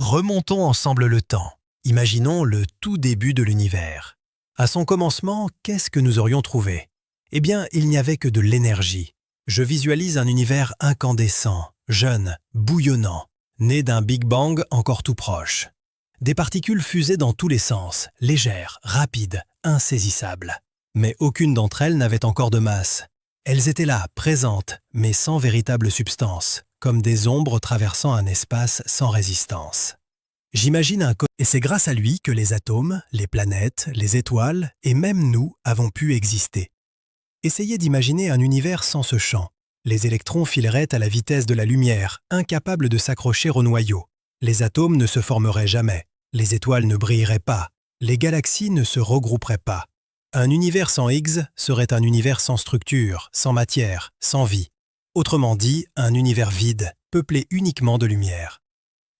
Remontons ensemble le temps. Imaginons le tout début de l'univers. À son commencement, qu'est-ce que nous aurions trouvé? Eh bien, il n'y avait que de l'énergie. Je visualise un univers incandescent, jeune, bouillonnant, né d'un Big Bang encore tout proche. Des particules fusaient dans tous les sens, légères, rapides, insaisissables. Mais aucune d'entre elles n'avait encore de masse. Elles étaient là, présentes, mais sans véritable substance, comme des ombres traversant un espace sans résistance. J'imagine et c'est grâce à lui que les atomes, les planètes, les étoiles et même nous avons pu exister. Essayez d'imaginer un univers sans ce champ. Les électrons fileraient à la vitesse de la lumière, incapables de s'accrocher au noyau. Les atomes ne se formeraient jamais, les étoiles ne brilleraient pas, les galaxies ne se regrouperaient pas. Un univers sans Higgs serait un univers sans structure, sans matière, sans vie. Autrement dit, un univers vide, peuplé uniquement de lumière.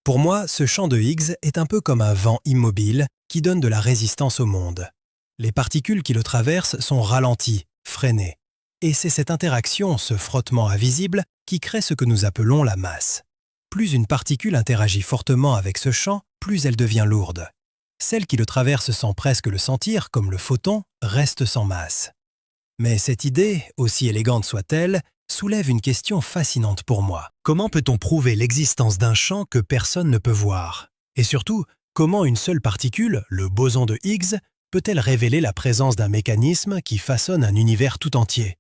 Pour moi, ce champ de Higgs est un peu comme un vent immobile qui donne de la résistance au monde. Les particules qui le traversent sont ralenties, freinées. Et c'est cette interaction, ce frottement invisible, qui crée ce que nous appelons la masse. Plus une particule interagit fortement avec ce champ, plus elle devient lourde. Celle qui le traverse sans presque le sentir, comme le photon, reste sans masse. Mais cette idée, aussi élégante soit-elle, soulève une question fascinante pour moi. Comment peut-on prouver l'existence d'un champ que personne ne peut voir? Et surtout, comment une seule particule, le boson de Higgs, peut-elle révéler la présence d'un mécanisme qui façonne un univers tout entier?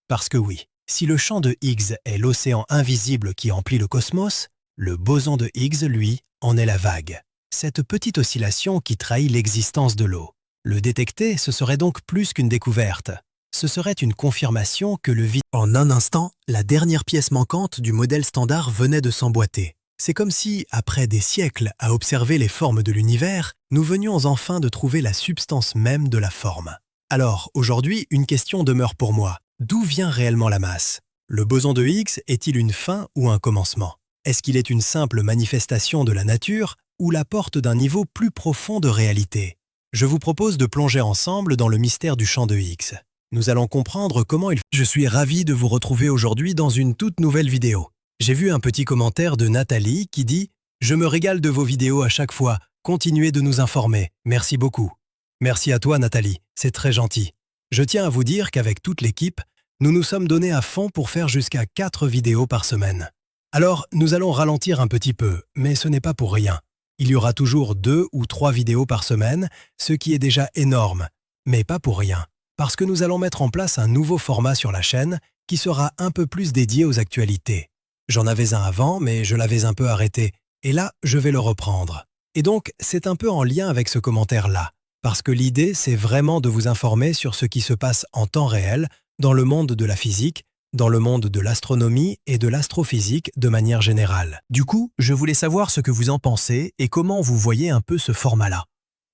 Parce que oui, si le champ de Higgs est l'océan invisible qui emplit le cosmos, le boson de Higgs, lui, en est la vague. Cette petite oscillation qui trahit l'existence de l'eau. Le détecter, ce serait donc plus qu'une découverte. Ce serait une confirmation que le vide... En un instant, la dernière pièce manquante du modèle standard venait de s'emboîter. C'est comme si, après des siècles à observer les formes de l'univers, nous venions enfin de trouver la substance même de la forme. Alors, aujourd'hui, une question demeure pour moi. D'où vient réellement la masse? Le boson de Higgs est-il une fin ou un commencement? Est-ce qu'il est une simple manifestation de la nature ou la porte d'un niveau plus profond de réalité? Je vous propose de plonger ensemble dans le mystère du champ de Higgs. Nous allons comprendre comment il... Je suis ravi de vous retrouver aujourd'hui dans une toute nouvelle vidéo. J'ai vu un petit commentaire de Nathalie qui dit « Je me régale de vos vidéos à chaque fois, continuez de nous informer, merci beaucoup ». Merci à toi Nathalie, c'est très gentil. Je tiens à vous dire qu'avec toute l'équipe, nous nous sommes donnés à fond pour faire jusqu'à 4 vidéos par semaine. Alors, nous allons ralentir un petit peu, mais ce n'est pas pour rien. Il y aura toujours 2 ou 3 vidéos par semaine, ce qui est déjà énorme, mais pas pour rien. Parce que nous allons mettre en place un nouveau format sur la chaîne qui sera un peu plus dédié aux actualités. J'en avais un avant, mais je l'avais un peu arrêté, et là, je vais le reprendre. Et donc, c'est un peu en lien avec ce commentaire-là, parce que l'idée, c'est vraiment de vous informer sur ce qui se passe en temps réel dans le monde de la physique, dans le monde de l'astronomie et de l'astrophysique de manière générale. Du coup, je voulais savoir ce que vous en pensez et comment vous voyez un peu ce format-là.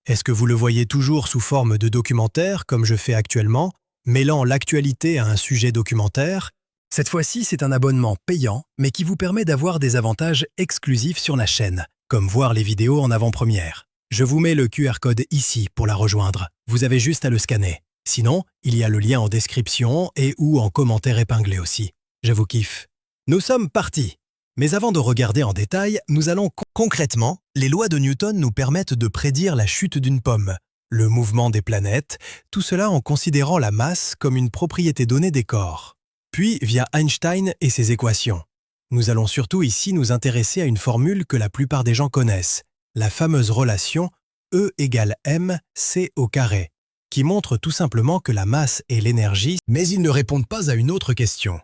Est-ce que vous le voyez toujours sous forme de documentaire, comme je fais actuellement, mêlant l'actualité à un sujet documentaire? Cette fois-ci, c'est un abonnement payant, mais qui vous permet d'avoir des avantages exclusifs sur la chaîne, comme voir les vidéos en avant-première. Je vous mets le QR code ici pour la rejoindre. Vous avez juste à le scanner. Sinon, il y a le lien en description et ou en commentaire épinglé aussi. Je vous kiffe. Nous sommes partis. Mais avant de regarder en détail, nous allons... Concrètement, les lois de Newton nous permettent de prédire la chute d'une pomme, le mouvement des planètes, tout cela en considérant la masse comme une propriété donnée des corps. Puis, via Einstein et ses équations. Nous allons surtout ici nous intéresser à une formule que la plupart des gens connaissent, la fameuse relation E égale mc au carré, qui montre tout simplement que la masse et l'énergie... Mais ils ne répondent pas à une autre question.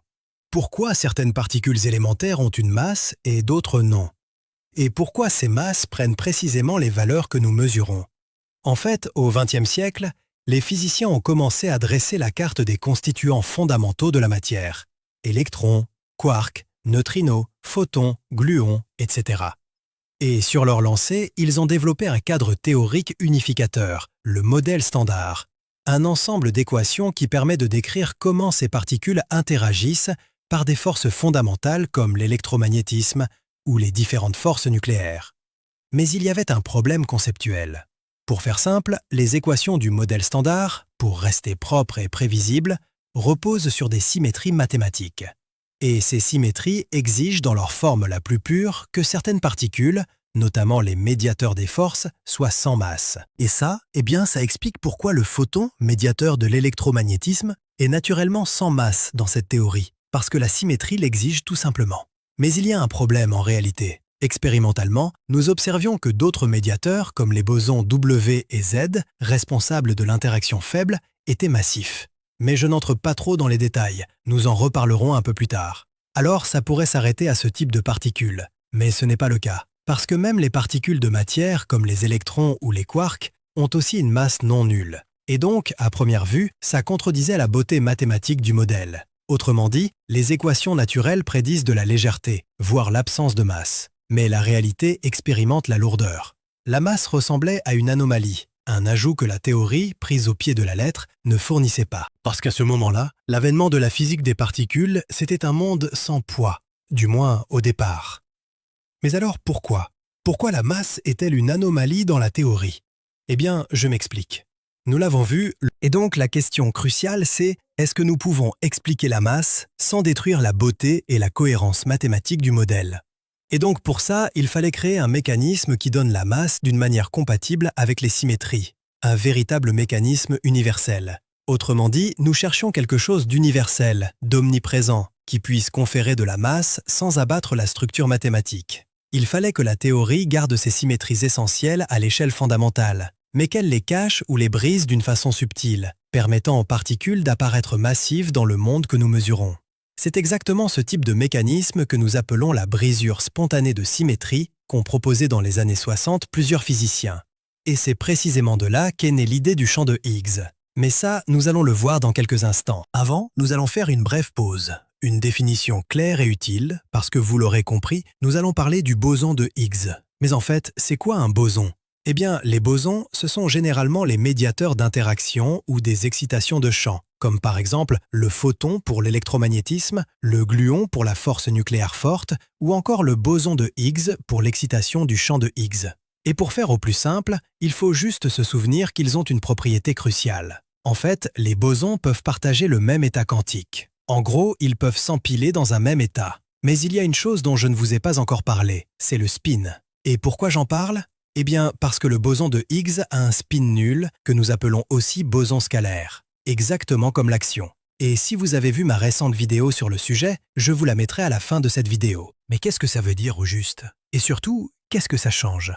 Pourquoi certaines particules élémentaires ont une masse et d'autres non? Et pourquoi ces masses prennent précisément les valeurs que nous mesurons? En fait, au XXe siècle, les physiciens ont commencé à dresser la carte des constituants fondamentaux de la matière. Électrons, quarks, neutrinos, photons, gluons, etc. Et sur leur lancée, ils ont développé un cadre théorique unificateur, le modèle standard. Un ensemble d'équations qui permet de décrire comment ces particules interagissent par des forces fondamentales comme l'électromagnétisme ou les différentes forces nucléaires. Mais il y avait un problème conceptuel. Pour faire simple, les équations du modèle standard, pour rester propres et prévisibles, reposent sur des symétries mathématiques. Et ces symétries exigent dans leur forme la plus pure que certaines particules, notamment les médiateurs des forces, soient sans masse. Et ça, ça explique pourquoi le photon, médiateur de l'électromagnétisme, est naturellement sans masse dans cette théorie, parce que la symétrie l'exige tout simplement. Mais il y a un problème en réalité. Expérimentalement, nous observions que d'autres médiateurs, comme les bosons W et Z, responsables de l'interaction faible, étaient massifs. Mais je n'entre pas trop dans les détails, nous en reparlerons un peu plus tard. Alors ça pourrait s'arrêter à ce type de particules, mais ce n'est pas le cas. Parce que même les particules de matière, comme les électrons ou les quarks, ont aussi une masse non nulle. Et donc, à première vue, ça contredisait la beauté mathématique du modèle. Autrement dit, les équations naturelles prédisent de la légèreté, voire l'absence de masse. Mais la réalité expérimente la lourdeur. La masse ressemblait à une anomalie, un ajout que la théorie, prise au pied de la lettre, ne fournissait pas. Parce qu'à ce moment-là, l'avènement de la physique des particules, c'était un monde sans poids, du moins au départ. Mais alors pourquoi? Pourquoi la masse est-elle une anomalie dans la théorie? Eh bien, je m'explique. Nous l'avons vu, et donc la question cruciale c'est, est-ce que nous pouvons expliquer la masse sans détruire la beauté et la cohérence mathématique du modèle? Et donc pour ça, il fallait créer un mécanisme qui donne la masse d'une manière compatible avec les symétries, un véritable mécanisme universel. Autrement dit, nous cherchions quelque chose d'universel, d'omniprésent, qui puisse conférer de la masse sans abattre la structure mathématique. Il fallait que la théorie garde ses symétries essentielles à l'échelle fondamentale, mais qu'elle les cache ou les brise d'une façon subtile, permettant aux particules d'apparaître massives dans le monde que nous mesurons. C'est exactement ce type de mécanisme que nous appelons la brisure spontanée de symétrie qu'ont proposé dans les années 60 plusieurs physiciens. Et c'est précisément de là qu'est née l'idée du champ de Higgs. Mais ça, nous allons le voir dans quelques instants. Avant, nous allons faire une brève pause. Une définition claire et utile, parce que vous l'aurez compris, nous allons parler du boson de Higgs. Mais en fait, c'est quoi un boson? Eh bien, les bosons, ce sont généralement les médiateurs d'interaction ou des excitations de champ, comme par exemple le photon pour l'électromagnétisme, le gluon pour la force nucléaire forte, ou encore le boson de Higgs pour l'excitation du champ de Higgs. Et pour faire au plus simple, il faut juste se souvenir qu'ils ont une propriété cruciale. En fait, les bosons peuvent partager le même état quantique. En gros, ils peuvent s'empiler dans un même état. Mais il y a une chose dont je ne vous ai pas encore parlé, c'est le spin. Et pourquoi j'en parle? Eh bien, parce que le boson de Higgs a un spin nul, que nous appelons aussi boson scalaire, exactement comme l'action. Et si vous avez vu ma récente vidéo sur le sujet, je vous la mettrai à la fin de cette vidéo. Mais qu'est-ce que ça veut dire au juste? Et surtout, qu'est-ce que ça change?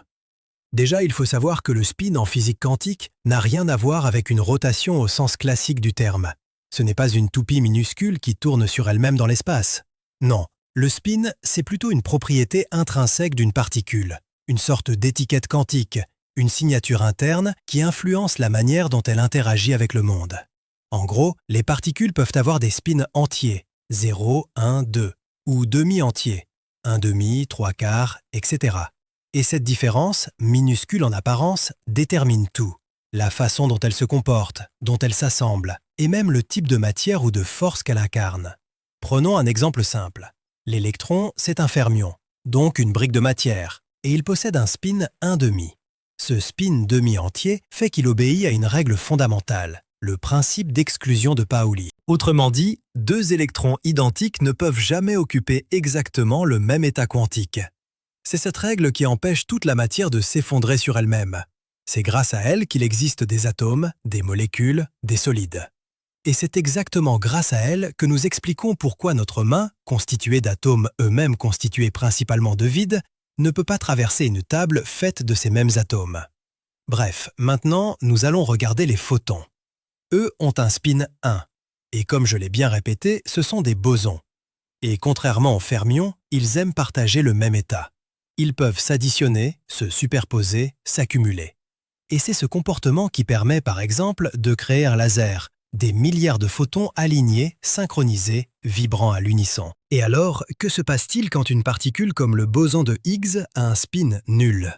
Déjà, il faut savoir que le spin en physique quantique n'a rien à voir avec une rotation au sens classique du terme. Ce n'est pas une toupie minuscule qui tourne sur elle-même dans l'espace. Non, le spin, c'est plutôt une propriété intrinsèque d'une particule, une sorte d'étiquette quantique, une signature interne qui influence la manière dont elle interagit avec le monde. En gros, les particules peuvent avoir des spins entiers, 0, 1, 2, ou demi-entiers, 1 demi, 3 quarts, etc. Et cette différence, minuscule en apparence, détermine tout. La façon dont elle se comporte, dont elle s'assemble, et même le type de matière ou de force qu'elle incarne. Prenons un exemple simple. L'électron, c'est un fermion, donc une brique de matière, et il possède un spin 1,5. Ce spin demi-entier fait qu'il obéit à une règle fondamentale, le principe d'exclusion de Pauli. Autrement dit, deux électrons identiques ne peuvent jamais occuper exactement le même état quantique. C'est cette règle qui empêche toute la matière de s'effondrer sur elle-même. C'est grâce à elle qu'il existe des atomes, des molécules, des solides. Et c'est exactement grâce à elle que nous expliquons pourquoi notre main, constituée d'atomes eux-mêmes constitués principalement de vide, ne peut pas traverser une table faite de ces mêmes atomes. Bref, maintenant, nous allons regarder les photons. Eux ont un spin 1, et comme je l'ai bien répété, ce sont des bosons. Et contrairement aux fermions, ils aiment partager le même état. Ils peuvent s'additionner, se superposer, s'accumuler. Et c'est ce comportement qui permet, par exemple, de créer un laser, des milliards de photons alignés, synchronisés, vibrant à l'unisson. Et alors, que se passe-t-il quand une particule comme le boson de Higgs a un spin nul?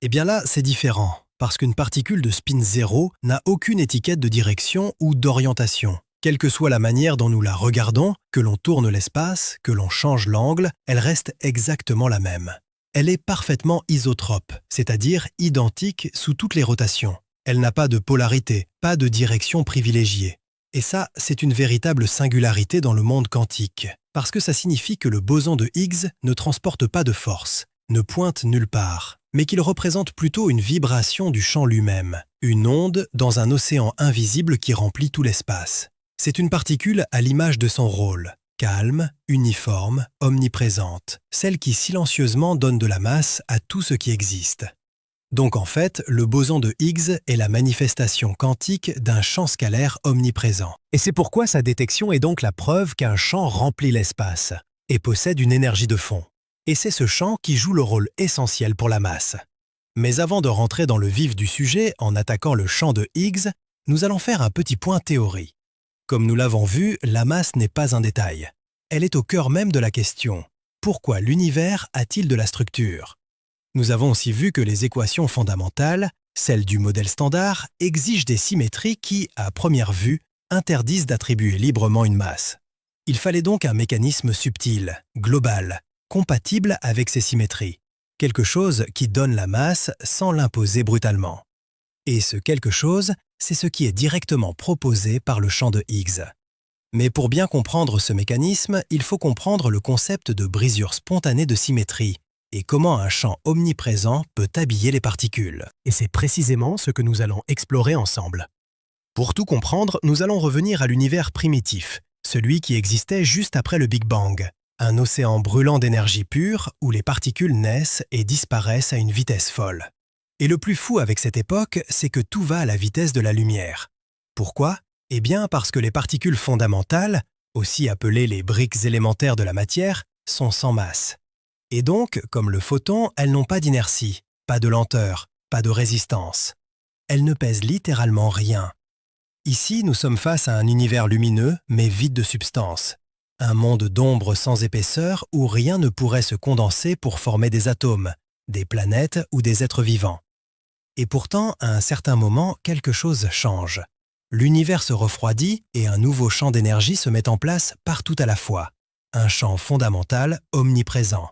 Eh bien là, c'est différent, parce qu'une particule de spin 0 n'a aucune étiquette de direction ou d'orientation. Quelle que soit la manière dont nous la regardons, que l'on tourne l'espace, que l'on change l'angle, elle reste exactement la même. Elle est parfaitement isotrope, c'est-à-dire identique sous toutes les rotations. Elle n'a pas de polarité, pas de direction privilégiée. Et ça, c'est une véritable singularité dans le monde quantique, parce que ça signifie que le boson de Higgs ne transporte pas de force, ne pointe nulle part, mais qu'il représente plutôt une vibration du champ lui-même, une onde dans un océan invisible qui remplit tout l'espace. C'est une particule à l'image de son rôle, calme, uniforme, omniprésente, celle qui silencieusement donne de la masse à tout ce qui existe. Donc en fait, le boson de Higgs est la manifestation quantique d'un champ scalaire omniprésent. Et c'est pourquoi sa détection est donc la preuve qu'un champ remplit l'espace et possède une énergie de fond. Et c'est ce champ qui joue le rôle essentiel pour la masse. Mais avant de rentrer dans le vif du sujet en attaquant le champ de Higgs, nous allons faire un petit point théorie. Comme nous l'avons vu, la masse n'est pas un détail. Elle est au cœur même de la question. Pourquoi l'univers a-t-il de la structure ? Nous avons aussi vu que les équations fondamentales, celles du modèle standard, exigent des symétries qui, à première vue, interdisent d'attribuer librement une masse. Il fallait donc un mécanisme subtil, global, compatible avec ces symétries, quelque chose qui donne la masse sans l'imposer brutalement. Et ce quelque chose, c'est ce qui est directement proposé par le champ de Higgs. Mais pour bien comprendre ce mécanisme, il faut comprendre le concept de brisure spontanée de symétrie et comment un champ omniprésent peut habiller les particules. Et c'est précisément ce que nous allons explorer ensemble. Pour tout comprendre, nous allons revenir à l'univers primitif, celui qui existait juste après le Big Bang, un océan brûlant d'énergie pure où les particules naissent et disparaissent à une vitesse folle. Et le plus fou avec cette époque, c'est que tout va à la vitesse de la lumière. Pourquoi ? Eh bien parce que les particules fondamentales, aussi appelées les briques élémentaires de la matière, sont sans masse. Et donc, comme le photon, elles n'ont pas d'inertie, pas de lenteur, pas de résistance. Elles ne pèsent littéralement rien. Ici, nous sommes face à un univers lumineux, mais vide de substance. Un monde d'ombre sans épaisseur où rien ne pourrait se condenser pour former des atomes, des planètes ou des êtres vivants. Et pourtant, à un certain moment, quelque chose change. L'univers se refroidit et un nouveau champ d'énergie se met en place partout à la fois. Un champ fondamental omniprésent.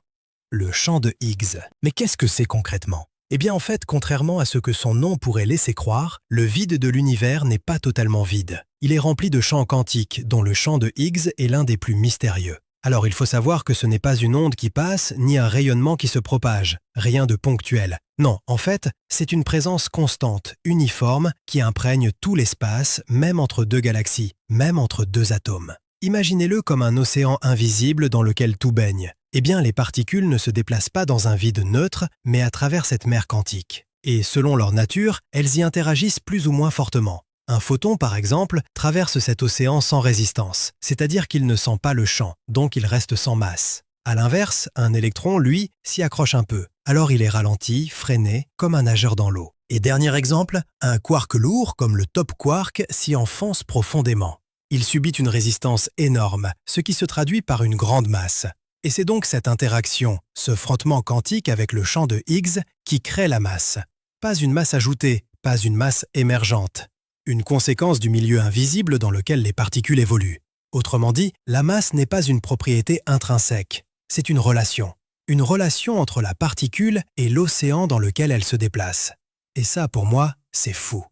Le champ de Higgs. Mais qu'est-ce que c'est concrètement ? Eh bien en fait, contrairement à ce que son nom pourrait laisser croire, le vide de l'univers n'est pas totalement vide. Il est rempli de champs quantiques, dont le champ de Higgs est l'un des plus mystérieux. Alors il faut savoir que ce n'est pas une onde qui passe, ni un rayonnement qui se propage, rien de ponctuel. Non, en fait, c'est une présence constante, uniforme, qui imprègne tout l'espace, même entre deux galaxies, même entre deux atomes. Imaginez-le comme un océan invisible dans lequel tout baigne. Eh bien, les particules ne se déplacent pas dans un vide neutre, mais à travers cette mer quantique. Et selon leur nature, elles y interagissent plus ou moins fortement. Un photon, par exemple, traverse cet océan sans résistance, c'est-à-dire qu'il ne sent pas le champ, donc il reste sans masse. À l'inverse, un électron, lui, s'y accroche un peu. Alors il est ralenti, freiné, comme un nageur dans l'eau. Et dernier exemple, un quark lourd, comme le top quark, s'y enfonce profondément. Il subit une résistance énorme, ce qui se traduit par une grande masse. Et c'est donc cette interaction, ce frottement quantique avec le champ de Higgs, qui crée la masse. Pas une masse ajoutée, pas une masse émergente. Une conséquence du milieu invisible dans lequel les particules évoluent. Autrement dit, la masse n'est pas une propriété intrinsèque, c'est une relation. Une relation entre la particule et l'océan dans lequel elle se déplace. Et ça, pour moi, c'est fou.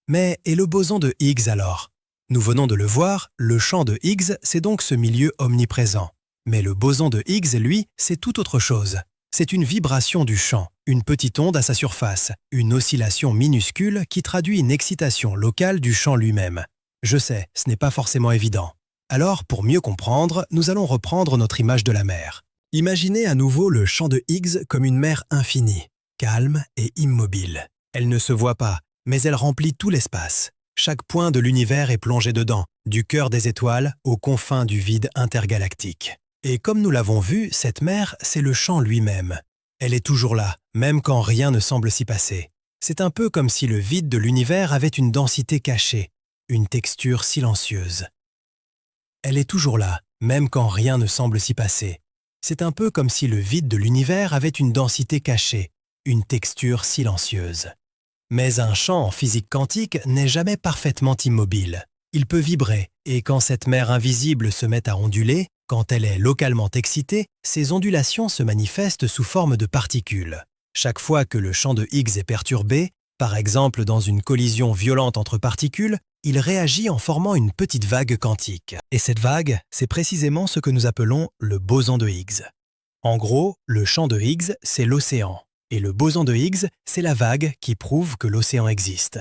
Mais et le boson de Higgs alors ? Nous venons de le voir, le champ de Higgs, c'est donc ce milieu omniprésent. Mais le boson de Higgs, lui, c'est tout autre chose. C'est une vibration du champ, une petite onde à sa surface, une oscillation minuscule qui traduit une excitation locale du champ lui-même. Je sais, ce n'est pas forcément évident. Alors, pour mieux comprendre, nous allons reprendre notre image de la mer. Imaginez à nouveau le champ de Higgs comme une mer infinie, calme et immobile. Elle ne se voit pas, mais elle remplit tout l'espace. Chaque point de l'univers est plongé dedans, du cœur des étoiles aux confins du vide intergalactique. Et comme nous l'avons vu, cette mer, c'est le champ lui-même. Elle est toujours là, même quand rien ne semble s'y passer. C'est un peu comme si le vide de l'univers avait une densité cachée, une texture silencieuse. Elle est toujours là, même quand rien ne semble s'y passer. C'est un peu comme si le vide de l'univers avait une densité cachée, une texture silencieuse. Mais un champ en physique quantique n'est jamais parfaitement immobile. Il peut vibrer, et quand cette mer invisible se met à onduler, quand elle est localement excitée, ces ondulations se manifestent sous forme de particules. Chaque fois que le champ de Higgs est perturbé, par exemple dans une collision violente entre particules, il réagit en formant une petite vague quantique. Et cette vague, c'est précisément ce que nous appelons le boson de Higgs. En gros, le champ de Higgs, c'est l'océan, et le boson de Higgs, c'est la vague qui prouve que l'océan existe.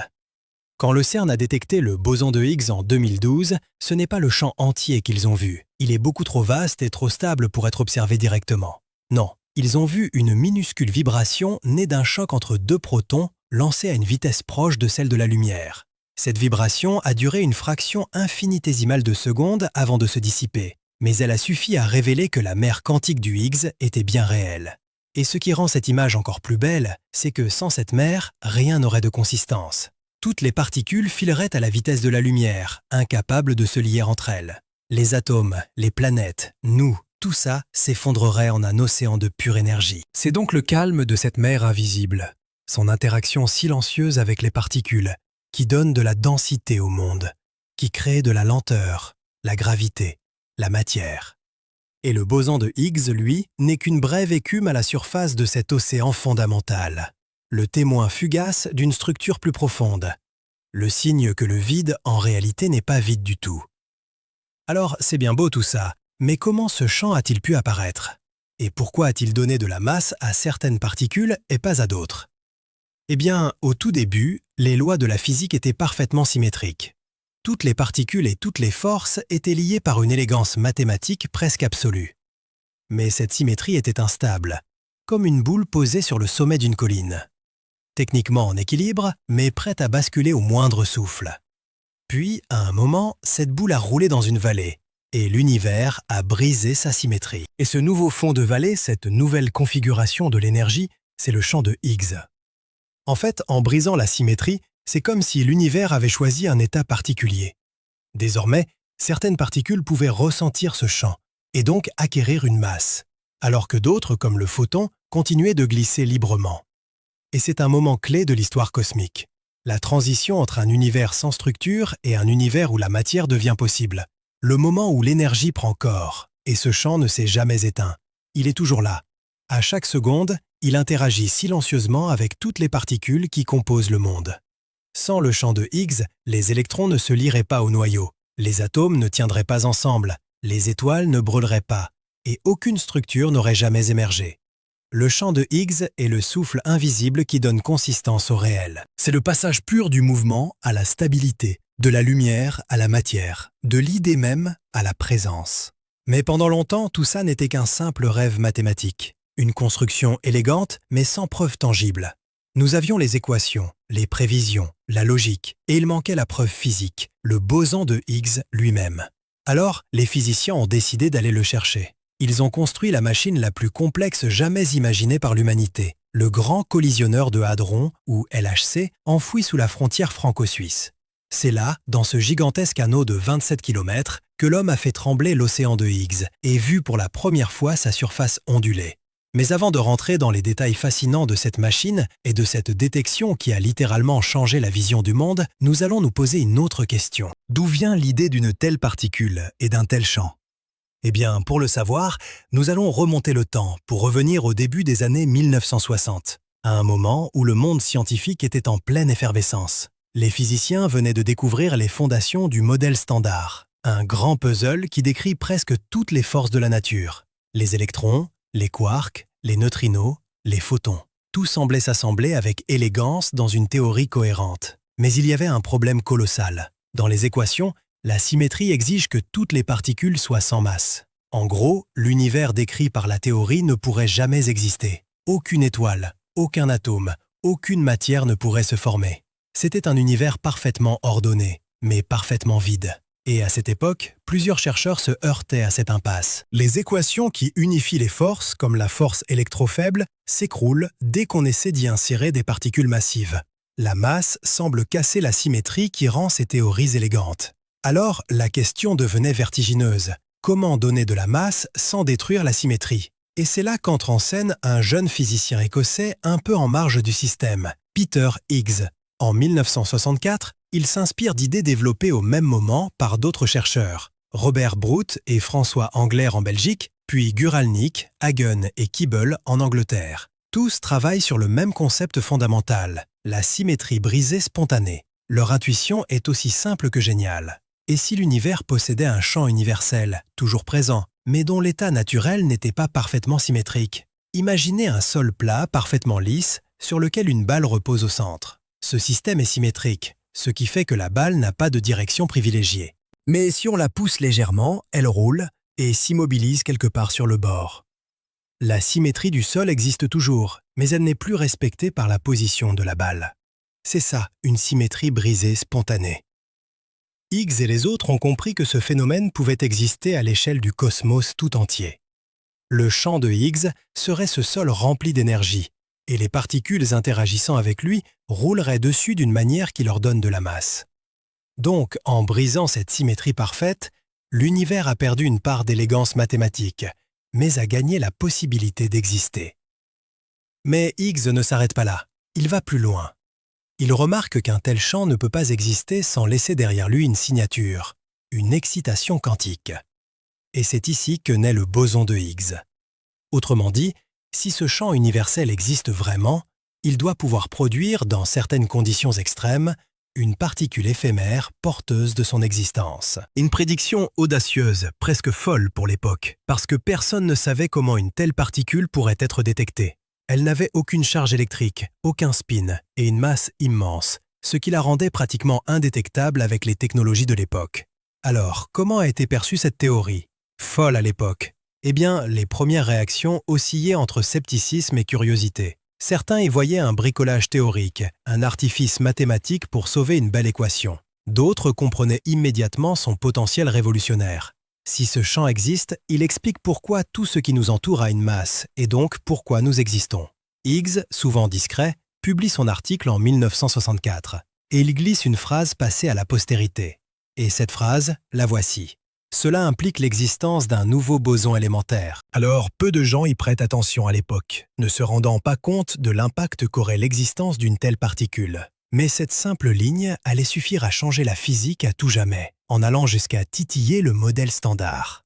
Quand le CERN a détecté le boson de Higgs en 2012, ce n'est pas le champ entier qu'ils ont vu. Il est beaucoup trop vaste et trop stable pour être observé directement. Non, ils ont vu une minuscule vibration née d'un choc entre deux protons lancés à une vitesse proche de celle de la lumière. Cette vibration a duré une fraction infinitésimale de seconde avant de se dissiper, mais elle a suffi à révéler que la mère quantique du Higgs était bien réelle. Et ce qui rend cette image encore plus belle, c'est que sans cette mère, rien n'aurait de consistance. Toutes les particules fileraient à la vitesse de la lumière, incapables de se lier entre elles. Les atomes, les planètes, nous, tout ça s'effondrerait en un océan de pure énergie. C'est donc le calme de cette mer invisible, son interaction silencieuse avec les particules, qui donne de la densité au monde, qui crée de la lenteur, la gravité, la matière. Et le boson de Higgs, lui, n'est qu'une brève écume à la surface de cet océan fondamental. Le témoin fugace d'une structure plus profonde. Le signe que le vide, en réalité, n'est pas vide du tout. Alors, c'est bien beau tout ça, mais comment ce champ a-t-il pu apparaître? Et pourquoi a-t-il donné de la masse à certaines particules et pas à d'autres? Eh bien, au tout début, les lois de la physique étaient parfaitement symétriques. Toutes les particules et toutes les forces étaient liées par une élégance mathématique presque absolue. Mais cette symétrie était instable, comme une boule posée sur le sommet d'une colline. Techniquement en équilibre, mais prête à basculer au moindre souffle. Puis, à un moment, cette boule a roulé dans une vallée, et l'univers a brisé sa symétrie. Et ce nouveau fond de vallée, cette nouvelle configuration de l'énergie, c'est le champ de Higgs. En fait, en brisant la symétrie, c'est comme si l'univers avait choisi un état particulier. Désormais, certaines particules pouvaient ressentir ce champ, et donc acquérir une masse, alors que d'autres, comme le photon, continuaient de glisser librement. Et c'est un moment clé de l'histoire cosmique. La transition entre un univers sans structure et un univers où la matière devient possible. Le moment où l'énergie prend corps, et ce champ ne s'est jamais éteint. Il est toujours là. À chaque seconde, il interagit silencieusement avec toutes les particules qui composent le monde. Sans le champ de Higgs, les électrons ne se lieraient pas au noyau, les atomes ne tiendraient pas ensemble, les étoiles ne brûleraient pas, et aucune structure n'aurait jamais émergé. Le champ de Higgs est le souffle invisible qui donne consistance au réel. C'est le passage pur du mouvement à la stabilité, de la lumière à la matière, de l'idée même à la présence. Mais pendant longtemps, tout ça n'était qu'un simple rêve mathématique. Une construction élégante, mais sans preuve tangible. Nous avions les équations, les prévisions, la logique, et il manquait la preuve physique, le boson de Higgs lui-même. Alors, les physiciens ont décidé d'aller le chercher. Ils ont construit la machine la plus complexe jamais imaginée par l'humanité, le Grand Collisionneur de Hadron, ou LHC, enfoui sous la frontière franco-suisse. C'est là, dans ce gigantesque anneau de 27 km, que l'homme a fait trembler l'océan de Higgs et vu pour la première fois sa surface onduler. Mais avant de rentrer dans les détails fascinants de cette machine et de cette détection qui a littéralement changé la vision du monde, nous allons nous poser une autre question. D'où vient l'idée d'une telle particule et d'un tel champ? Eh bien, pour le savoir, nous allons remonter le temps pour revenir au début des années 1960, à un moment où le monde scientifique était en pleine effervescence. Les physiciens venaient de découvrir les fondations du modèle standard, un grand puzzle qui décrit presque toutes les forces de la nature. Les électrons, les quarks, les neutrinos, les photons. Tout semblait s'assembler avec élégance dans une théorie cohérente. Mais il y avait un problème colossal. Dans les équations, la symétrie exige que toutes les particules soient sans masse. En gros, l'univers décrit par la théorie ne pourrait jamais exister. Aucune étoile, aucun atome, aucune matière ne pourrait se former. C'était un univers parfaitement ordonné, mais parfaitement vide. Et à cette époque, plusieurs chercheurs se heurtaient à cette impasse. Les équations qui unifient les forces, comme la force électrofaible, s'écroulent dès qu'on essaie d'y insérer des particules massives. La masse semble casser la symétrie qui rend ces théories élégantes. Alors, la question devenait vertigineuse. Comment donner de la masse sans détruire la symétrie? Et c'est là qu'entre en scène un jeune physicien écossais un peu en marge du système, Peter Higgs. En 1964, il s'inspire d'idées développées au même moment par d'autres chercheurs, Robert Brout et François Engler en Belgique, puis Guralnick, Hagen et Kibble en Angleterre. Tous travaillent sur le même concept fondamental, la symétrie brisée spontanée. Leur intuition est aussi simple que géniale. Et si l'univers possédait un champ universel, toujours présent, mais dont l'état naturel n'était pas parfaitement symétrique. Imaginez un sol plat parfaitement lisse sur lequel une balle repose au centre. Ce système est symétrique, ce qui fait que la balle n'a pas de direction privilégiée. Mais si on la pousse légèrement, elle roule et s'immobilise quelque part sur le bord. La symétrie du sol existe toujours, mais elle n'est plus respectée par la position de la balle. C'est ça, une symétrie brisée spontanée. Higgs et les autres ont compris que ce phénomène pouvait exister à l'échelle du cosmos tout entier. Le champ de Higgs serait ce sol rempli d'énergie, et les particules interagissant avec lui rouleraient dessus d'une manière qui leur donne de la masse. Donc, en brisant cette symétrie parfaite, l'univers a perdu une part d'élégance mathématique, mais a gagné la possibilité d'exister. Mais Higgs ne s'arrête pas là, il va plus loin. Il remarque qu'un tel champ ne peut pas exister sans laisser derrière lui une signature, une excitation quantique. Et c'est ici que naît le boson de Higgs. Autrement dit, si ce champ universel existe vraiment, il doit pouvoir produire, dans certaines conditions extrêmes, une particule éphémère porteuse de son existence. Une prédiction audacieuse, presque folle pour l'époque, parce que personne ne savait comment une telle particule pourrait être détectée. Elle n'avait aucune charge électrique, aucun spin et une masse immense, ce qui la rendait pratiquement indétectable avec les technologies de l'époque. Alors, comment a été perçue cette théorie? Folle à l'époque. Eh bien, les premières réactions oscillaient entre scepticisme et curiosité. Certains y voyaient un bricolage théorique, un artifice mathématique pour sauver une belle équation. D'autres comprenaient immédiatement son potentiel révolutionnaire. Si ce champ existe, il explique pourquoi tout ce qui nous entoure a une masse, et donc pourquoi nous existons. Higgs, souvent discret, publie son article en 1964, et il glisse une phrase passée à la postérité. Et cette phrase, la voici. Cela implique l'existence d'un nouveau boson élémentaire. Alors, peu de gens y prêtent attention à l'époque, ne se rendant pas compte de l'impact qu'aurait l'existence d'une telle particule. Mais cette simple ligne allait suffire à changer la physique à tout jamais, en allant jusqu'à titiller le modèle standard.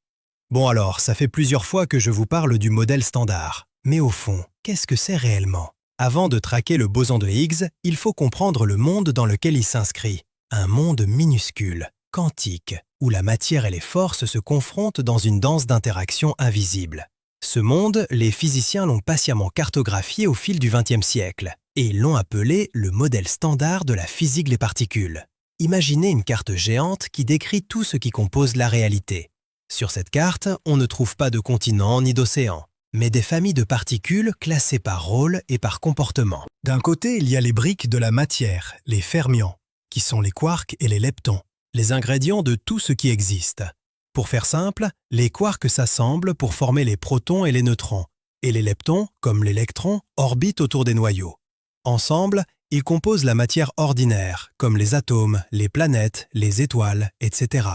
Bon alors, ça fait plusieurs fois que je vous parle du modèle standard. Mais au fond, qu'est-ce que c'est réellement? Avant de traquer le boson de Higgs, il faut comprendre le monde dans lequel il s'inscrit. Un monde minuscule, quantique, où la matière et les forces se confrontent dans une danse d'interactions invisibles. Ce monde, les physiciens l'ont patiemment cartographié au fil du XXe siècle, et ils l'ont appelé le modèle standard de la physique des particules. Imaginez une carte géante qui décrit tout ce qui compose la réalité. Sur cette carte, on ne trouve pas de continent ni d'océan, mais des familles de particules classées par rôle et par comportement. D'un côté, il y a les briques de la matière, les fermions, qui sont les quarks et les leptons, les ingrédients de tout ce qui existe. Pour faire simple, les quarks s'assemblent pour former les protons et les neutrons, et les leptons, comme l'électron, orbitent autour des noyaux. Ensemble, ils composent la matière ordinaire, comme les atomes, les planètes, les étoiles, etc.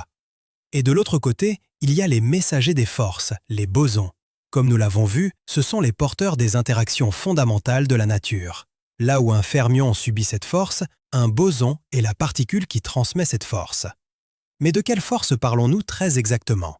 Et de l'autre côté, il y a les messagers des forces, les bosons. Comme nous l'avons vu, ce sont les porteurs des interactions fondamentales de la nature. Là où un fermion subit cette force, un boson est la particule qui transmet cette force. Mais de quelle force parlons-nous très exactement?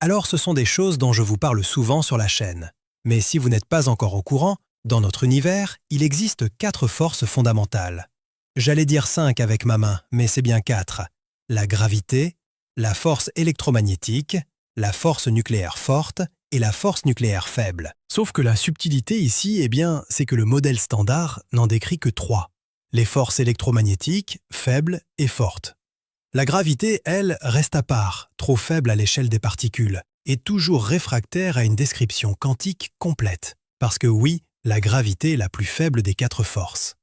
Alors ce sont des choses dont je vous parle souvent sur la chaîne. Mais si vous n'êtes pas encore au courant, dans notre univers, il existe 4 forces fondamentales. J'allais dire 5 avec ma main, mais c'est bien 4. La gravité, la force électromagnétique, la force nucléaire forte et la force nucléaire faible. Sauf que la subtilité ici, eh bien, c'est que le modèle standard n'en décrit que 3. Les forces électromagnétiques, faibles et fortes. La gravité, elle, reste à part, trop faible à l'échelle des particules, et toujours réfractaire à une description quantique complète. Parce que oui, la gravité est la plus faible des 4 forces.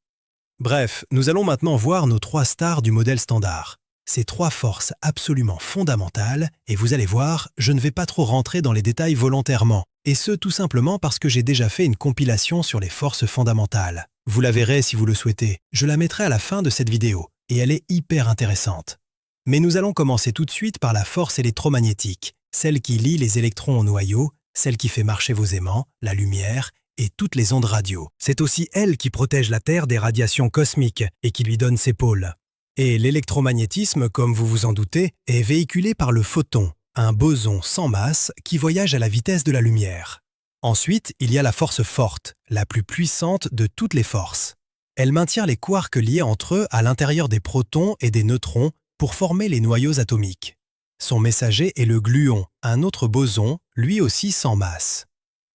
Bref, nous allons maintenant voir nos 3 stars du modèle standard. Ces 3 forces absolument fondamentales, et vous allez voir, je ne vais pas trop rentrer dans les détails volontairement, et ce tout simplement parce que j'ai déjà fait une compilation sur les forces fondamentales. Vous la verrez si vous le souhaitez, je la mettrai à la fin de cette vidéo, et elle est hyper intéressante. Mais nous allons commencer tout de suite par la force électromagnétique, celle qui lie les électrons au noyau, celle qui fait marcher vos aimants, la lumière, et toutes les ondes radio. C'est aussi elle qui protège la Terre des radiations cosmiques et qui lui donne ses pôles. Et l'électromagnétisme, comme vous vous en doutez, est véhiculé par le photon, un boson sans masse qui voyage à la vitesse de la lumière. Ensuite, il y a la force forte, la plus puissante de toutes les forces. Elle maintient les quarks liés entre eux à l'intérieur des protons et des neutrons pour former les noyaux atomiques. Son messager est le gluon, un autre boson, lui aussi sans masse.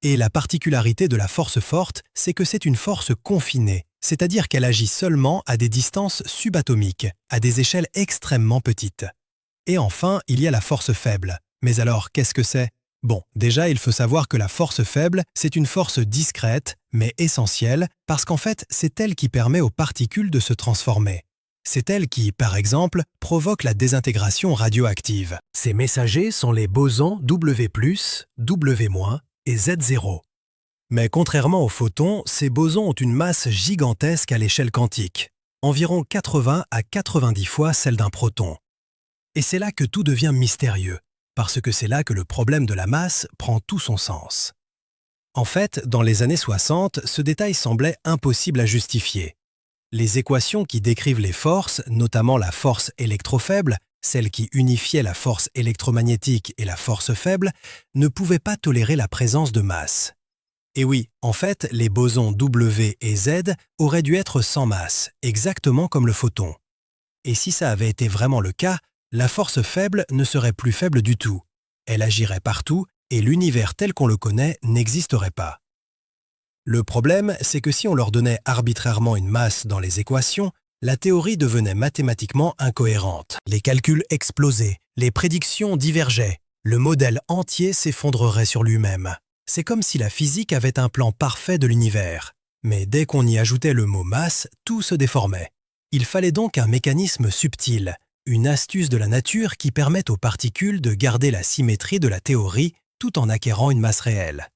Et la particularité de la force forte, c'est que c'est une force confinée, c'est-à-dire qu'elle agit seulement à des distances subatomiques, à des échelles extrêmement petites. Et enfin, il y a la force faible. Mais alors, qu'est-ce que c'est? Bon, déjà, il faut savoir que la force faible, c'est une force discrète, mais essentielle, parce qu'en fait, c'est elle qui permet aux particules de se transformer. C'est elle qui, par exemple, provoque la désintégration radioactive. Ces messagers sont les bosons W+, W- et Z0. Mais contrairement aux photons, ces bosons ont une masse gigantesque à l'échelle quantique, environ 80 à 90 fois celle d'un proton. Et c'est là que tout devient mystérieux, parce que c'est là que le problème de la masse prend tout son sens. En fait, dans les années 60, ce détail semblait impossible à justifier. Les équations qui décrivent les forces, notamment la force électrofaible, celle qui unifiait la force électromagnétique et la force faible, ne pouvaient pas tolérer la présence de masse. Et oui, en fait, les bosons W et Z auraient dû être sans masse, exactement comme le photon. Et si ça avait été vraiment le cas, la force faible ne serait plus faible du tout. Elle agirait partout et l'univers tel qu'on le connaît n'existerait pas. Le problème, c'est que si on leur donnait arbitrairement une masse dans les équations, la théorie devenait mathématiquement incohérente. Les calculs explosaient, les prédictions divergeaient, le modèle entier s'effondrerait sur lui-même. C'est comme si la physique avait un plan parfait de l'univers. Mais dès qu'on y ajoutait le mot masse, tout se déformait. Il fallait donc un mécanisme subtil, une astuce de la nature qui permette aux particules de garder la symétrie de la théorie tout en acquérant une masse réelle.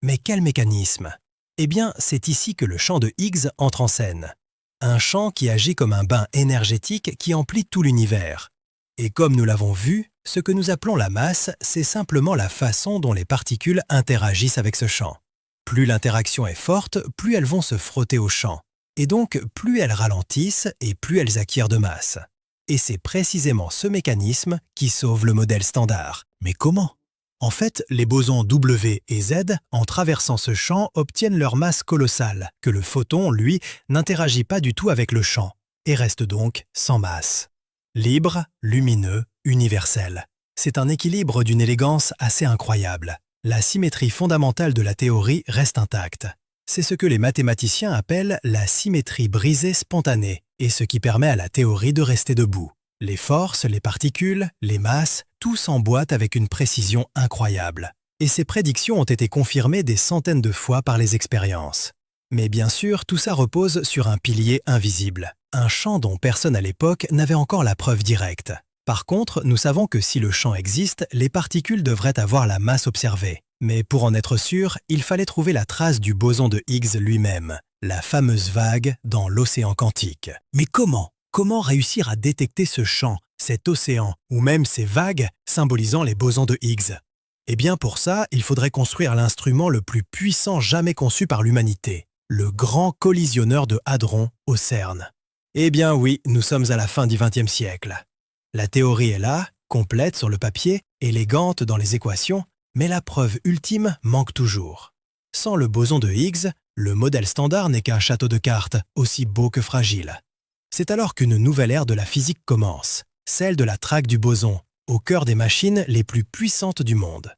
Mais quel mécanisme? Eh bien, c'est ici que le champ de Higgs entre en scène. Un champ qui agit comme un bain énergétique qui emplit tout l'univers. Et comme nous l'avons vu, ce que nous appelons la masse, c'est simplement la façon dont les particules interagissent avec ce champ. Plus l'interaction est forte, plus elles vont se frotter au champ. Et donc, plus elles ralentissent et plus elles acquièrent de masse. Et c'est précisément ce mécanisme qui sauve le modèle standard. Mais comment? En fait, les bosons W et Z, en traversant ce champ, obtiennent leur masse colossale, que le photon, lui, n'interagit pas du tout avec le champ, et reste donc sans masse. Libre, lumineux, universel. C'est un équilibre d'une élégance assez incroyable. La symétrie fondamentale de la théorie reste intacte. C'est ce que les mathématiciens appellent la symétrie brisée spontanée, et ce qui permet à la théorie de rester debout. Les forces, les particules, les masses, tout s'emboîte avec une précision incroyable. Et ces prédictions ont été confirmées des centaines de fois par les expériences. Mais bien sûr, tout ça repose sur un pilier invisible, un champ dont personne à l'époque n'avait encore la preuve directe. Par contre, nous savons que si le champ existe, les particules devraient avoir la masse observée. Mais pour en être sûr, il fallait trouver la trace du boson de Higgs lui-même, la fameuse vague dans l'océan quantique. Mais comment? Comment réussir à détecter ce champ, cet océan, ou même ces vagues symbolisant les bosons de Higgs? Eh bien pour ça, il faudrait construire l'instrument le plus puissant jamais conçu par l'humanité, le grand collisionneur de hadrons au CERN. Eh bien oui, nous sommes à la fin du XXe siècle. La théorie est là, complète sur le papier, élégante dans les équations, mais la preuve ultime manque toujours. Sans le boson de Higgs, le modèle standard n'est qu'un château de cartes, aussi beau que fragile. C'est alors qu'une nouvelle ère de la physique commence, celle de la traque du boson, au cœur des machines les plus puissantes du monde.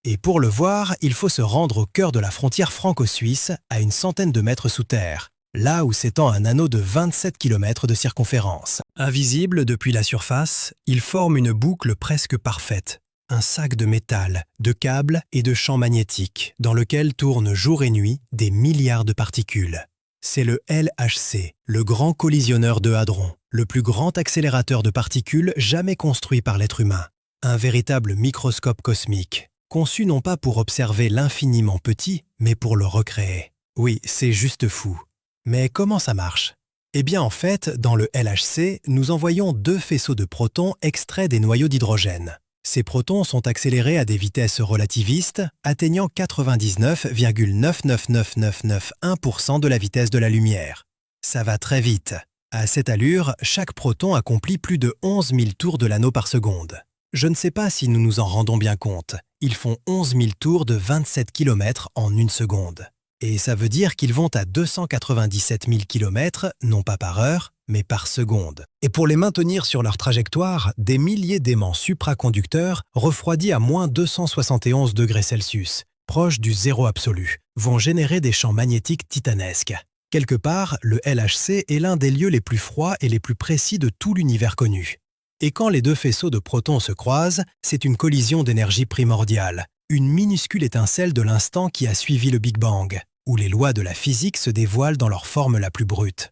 Et pour le voir, il faut se rendre au cœur de la frontière franco-suisse, à une centaine de mètres sous terre, là où s'étend un anneau de 27 km de circonférence. Invisible depuis la surface, il forme une boucle presque parfaite, un sac de métal, de câbles et de champs magnétiques, dans lequel tournent jour et nuit des milliards de particules. C'est le LHC, le grand collisionneur de hadrons, le plus grand accélérateur de particules jamais construit par l'être humain. Un véritable microscope cosmique, conçu non pas pour observer l'infiniment petit, mais pour le recréer. Oui, c'est juste fou. Mais comment ça marche? Eh bien en fait, dans le LHC, nous envoyons deux faisceaux de protons extraits des noyaux d'hydrogène. Ces protons sont accélérés à des vitesses relativistes, atteignant 99,99991% de la vitesse de la lumière. Ça va très vite. À cette allure, chaque proton accomplit plus de 11 000 tours de l'anneau par seconde. Je ne sais pas si nous nous en rendons bien compte. Ils font 11 000 tours de 27 km en une seconde. Et ça veut dire qu'ils vont à 297 000 km, non pas par heure, mais par seconde. Et pour les maintenir sur leur trajectoire, des milliers d'aimants supraconducteurs, refroidis à moins 271 degrés Celsius, proche du zéro absolu, vont générer des champs magnétiques titanesques. Quelque part, le LHC est l'un des lieux les plus froids et les plus précis de tout l'univers connu. Et quand les deux faisceaux de protons se croisent, c'est une collision d'énergie primordiale, une minuscule étincelle de l'instant qui a suivi le Big Bang, où les lois de la physique se dévoilent dans leur forme la plus brute.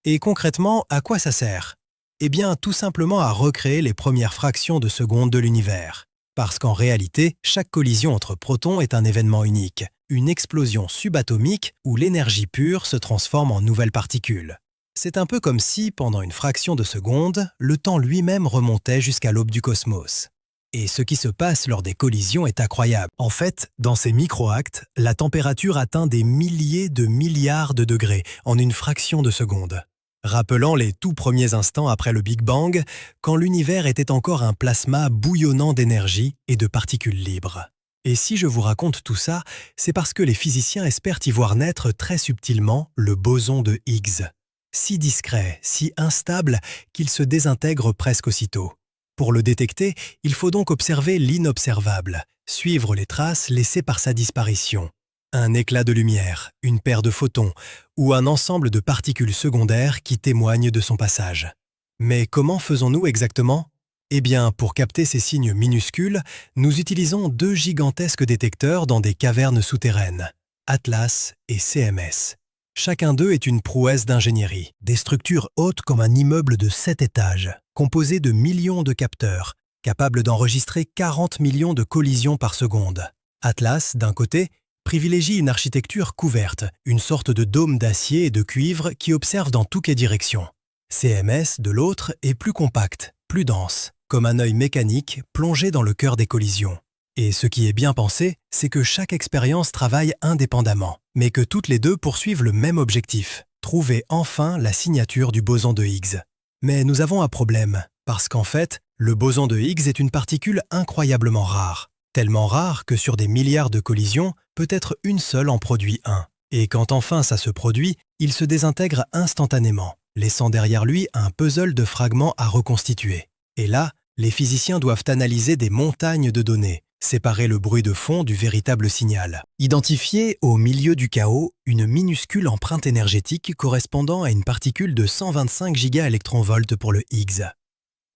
Et concrètement, à quoi ça sert? Eh bien, tout simplement à recréer les premières fractions de seconde de l'univers. Parce qu'en réalité, chaque collision entre protons est un événement unique, une explosion subatomique où l'énergie pure se transforme en nouvelles particules. C'est un peu comme si, pendant une fraction de seconde, le temps lui-même remontait jusqu'à l'aube du cosmos. Et ce qui se passe lors des collisions est incroyable. En fait, dans ces micro-actes, la température atteint des milliers de milliards de degrés en une fraction de seconde. Rappelant les tout premiers instants après le Big Bang, quand l'univers était encore un plasma bouillonnant d'énergie et de particules libres. Et si je vous raconte tout ça, c'est parce que les physiciens espèrent y voir naître très subtilement le boson de Higgs. Si discret, si instable qu'il se désintègre presque aussitôt. Pour le détecter, il faut donc observer l'inobservable, suivre les traces laissées par sa disparition. Un éclat de lumière, une paire de photons ou un ensemble de particules secondaires qui témoignent de son passage. Mais comment faisons-nous exactement? Eh bien, pour capter ces signes minuscules, nous utilisons deux gigantesques détecteurs dans des cavernes souterraines, Atlas et CMS. Chacun d'eux est une prouesse d'ingénierie, des structures hautes comme un immeuble de 7 étages, composées de millions de capteurs, capables d'enregistrer 40 millions de collisions par seconde. Atlas, d'un côté, privilégie une architecture couverte, une sorte de dôme d'acier et de cuivre qui observe dans toutes les directions. CMS, de l'autre, est plus compacte, plus dense, comme un œil mécanique plongé dans le cœur des collisions. Et ce qui est bien pensé, c'est que chaque expérience travaille indépendamment, mais que toutes les deux poursuivent le même objectif, trouver enfin la signature du boson de Higgs. Mais nous avons un problème, parce qu'en fait, le boson de Higgs est une particule incroyablement rare. Tellement rare que sur des milliards de collisions, peut-être une seule en produit un. Et quand enfin ça se produit, il se désintègre instantanément, laissant derrière lui un puzzle de fragments à reconstituer. Et là, les physiciens doivent analyser des montagnes de données, séparer le bruit de fond du véritable signal. Identifier au milieu du chaos une minuscule empreinte énergétique correspondant à une particule de 125 gigaélectronvolts pour le Higgs.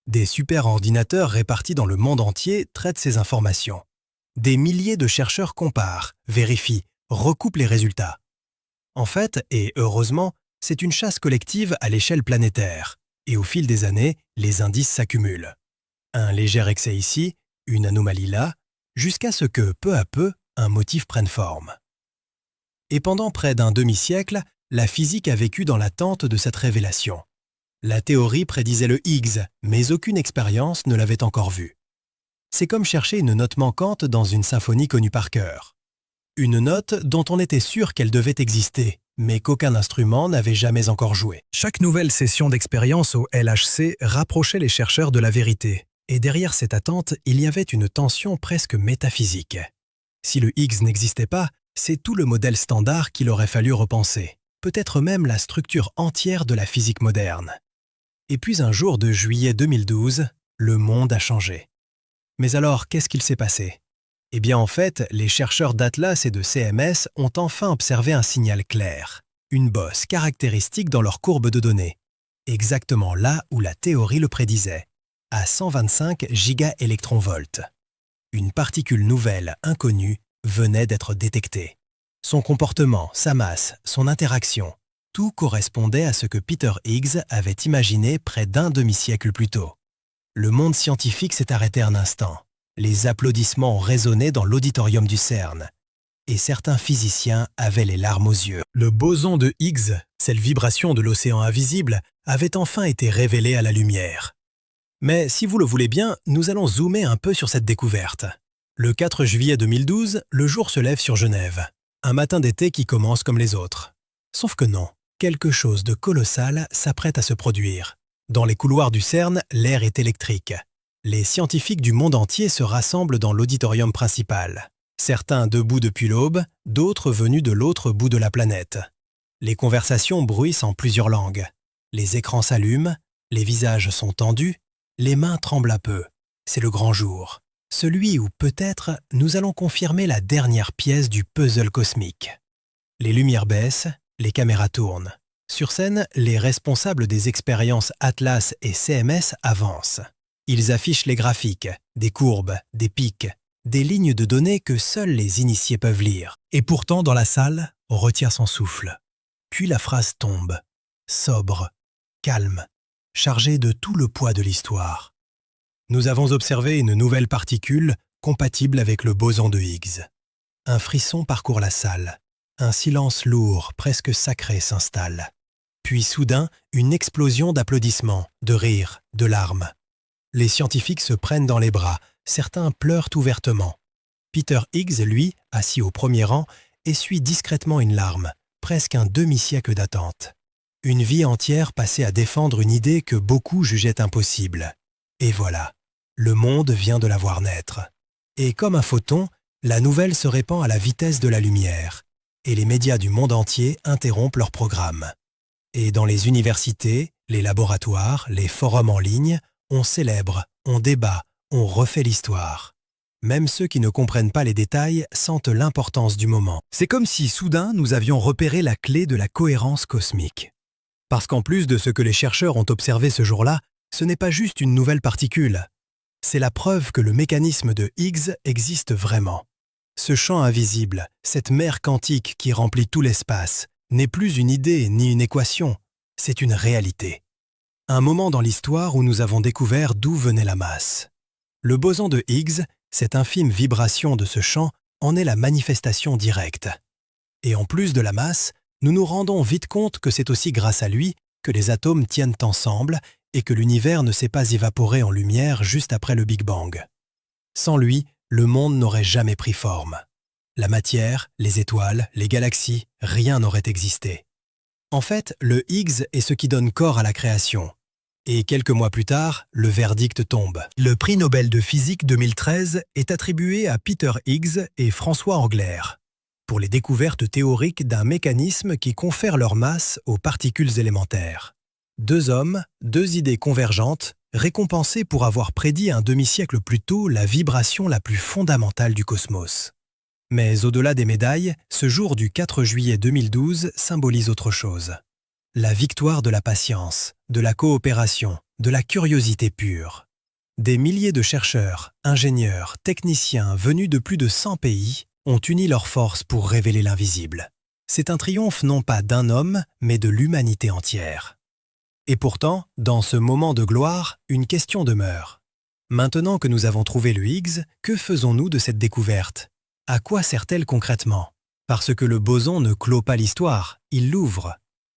Des superordinateurs répartis dans le monde entier traitent ces informations. Des milliers de chercheurs comparent, vérifient, recoupent les résultats. En fait, et heureusement, c'est une chasse collective à l'échelle planétaire. Et au fil des années, les indices s'accumulent. Un léger excès ici, une anomalie là, jusqu'à ce que, peu à peu, un motif prenne forme. Et pendant près d'un demi-siècle, la physique a vécu dans l'attente de cette révélation. La théorie prédisait le Higgs, mais aucune expérience ne l'avait encore vu. C'est comme chercher une note manquante dans une symphonie connue par cœur. Une note dont on était sûr qu'elle devait exister, mais qu'aucun instrument n'avait jamais encore joué. Chaque nouvelle session d'expérience au LHC rapprochait les chercheurs de la vérité. Et derrière cette attente, il y avait une tension presque métaphysique. Si le Higgs n'existait pas, c'est tout le modèle standard qu'il aurait fallu repenser, peut-être même la structure entière de la physique moderne. Et puis un jour de juillet 2012, le monde a changé. Mais alors, qu'est-ce qu'il s'est passé? Eh bien en fait, les chercheurs d'Atlas et de CMS ont enfin observé un signal clair, une bosse caractéristique dans leur courbe de données, exactement là où la théorie le prédisait, à 125 gigaélectronvolts. Une particule nouvelle, inconnue, venait d'être détectée. Son comportement, sa masse, son interaction, tout correspondait à ce que Peter Higgs avait imaginé près d'un demi-siècle plus tôt. Le monde scientifique s'est arrêté un instant. Les applaudissements ont résonné dans l'auditorium du CERN. Et certains physiciens avaient les larmes aux yeux. Le boson de Higgs, cette vibration de l'océan invisible, avait enfin été révélé à la lumière. Mais si vous le voulez bien, nous allons zoomer un peu sur cette découverte. Le 4 juillet 2012, le jour se lève sur Genève. Un matin d'été qui commence comme les autres. Sauf que non, quelque chose de colossal s'apprête à se produire. Dans les couloirs du CERN, l'air est électrique. Les scientifiques du monde entier se rassemblent dans l'auditorium principal. Certains debout depuis l'aube, d'autres venus de l'autre bout de la planète. Les conversations bruissent en plusieurs langues. Les écrans s'allument, les visages sont tendus, les mains tremblent un peu. C'est le grand jour, celui où peut-être nous allons confirmer la dernière pièce du puzzle cosmique. Les lumières baissent, les caméras tournent. Sur scène, les responsables des expériences Atlas et CMS avancent. Ils affichent les graphiques, des courbes, des pics, des lignes de données que seuls les initiés peuvent lire. Et pourtant, dans la salle, on retient son souffle. Puis la phrase tombe, sobre, calme, chargée de tout le poids de l'histoire. Nous avons observé une nouvelle particule compatible avec le boson de Higgs. Un frisson parcourt la salle. Un silence lourd, presque sacré s'installe. Puis soudain, une explosion d'applaudissements, de rires, de larmes. Les scientifiques se prennent dans les bras, certains pleurent ouvertement. Peter Higgs, lui, assis au premier rang, essuie discrètement une larme, presque un demi-siècle d'attente. Une vie entière passée à défendre une idée que beaucoup jugeaient impossible. Et voilà, le monde vient de la voir naître. Et comme un photon, la nouvelle se répand à la vitesse de la lumière. Et les médias du monde entier interrompent leur programme. Et dans les universités, les laboratoires, les forums en ligne, on célèbre, on débat, on refait l'histoire. Même ceux qui ne comprennent pas les détails sentent l'importance du moment. C'est comme si soudain nous avions repéré la clé de la cohérence cosmique. Parce qu'en plus de ce que les chercheurs ont observé ce jour-là, ce n'est pas juste une nouvelle particule. C'est la preuve que le mécanisme de Higgs existe vraiment. Ce champ invisible, cette mer quantique qui remplit tout l'espace, n'est plus une idée ni une équation, c'est une réalité. Un moment dans l'histoire où nous avons découvert d'où venait la masse. Le boson de Higgs, cette infime vibration de ce champ, en est la manifestation directe. Et en plus de la masse, nous nous rendons vite compte que c'est aussi grâce à lui que les atomes tiennent ensemble et que l'univers ne s'est pas évaporé en lumière juste après le Big Bang. Sans lui, le monde n'aurait jamais pris forme. La matière, les étoiles, les galaxies, rien n'aurait existé. En fait, le Higgs est ce qui donne corps à la création. Et quelques mois plus tard, le verdict tombe. Le prix Nobel de physique 2013 est attribué à Peter Higgs et François Englert pour les découvertes théoriques d'un mécanisme qui confère leur masse aux particules élémentaires. Deux hommes, deux idées convergentes, récompensés pour avoir prédit un demi-siècle plus tôt la vibration la plus fondamentale du cosmos. Mais au-delà des médailles, ce jour du 4 juillet 2012 symbolise autre chose. La victoire de la patience, de la coopération, de la curiosité pure. Des milliers de chercheurs, ingénieurs, techniciens venus de plus de 100 pays ont uni leurs forces pour révéler l'invisible. C'est un triomphe non pas d'un homme, mais de l'humanité entière. Et pourtant, dans ce moment de gloire, une question demeure. Maintenant que nous avons trouvé le Higgs, que faisons-nous de cette découverte ? À quoi sert-elle concrètement ? Parce que le boson ne clôt pas l'histoire, il l'ouvre.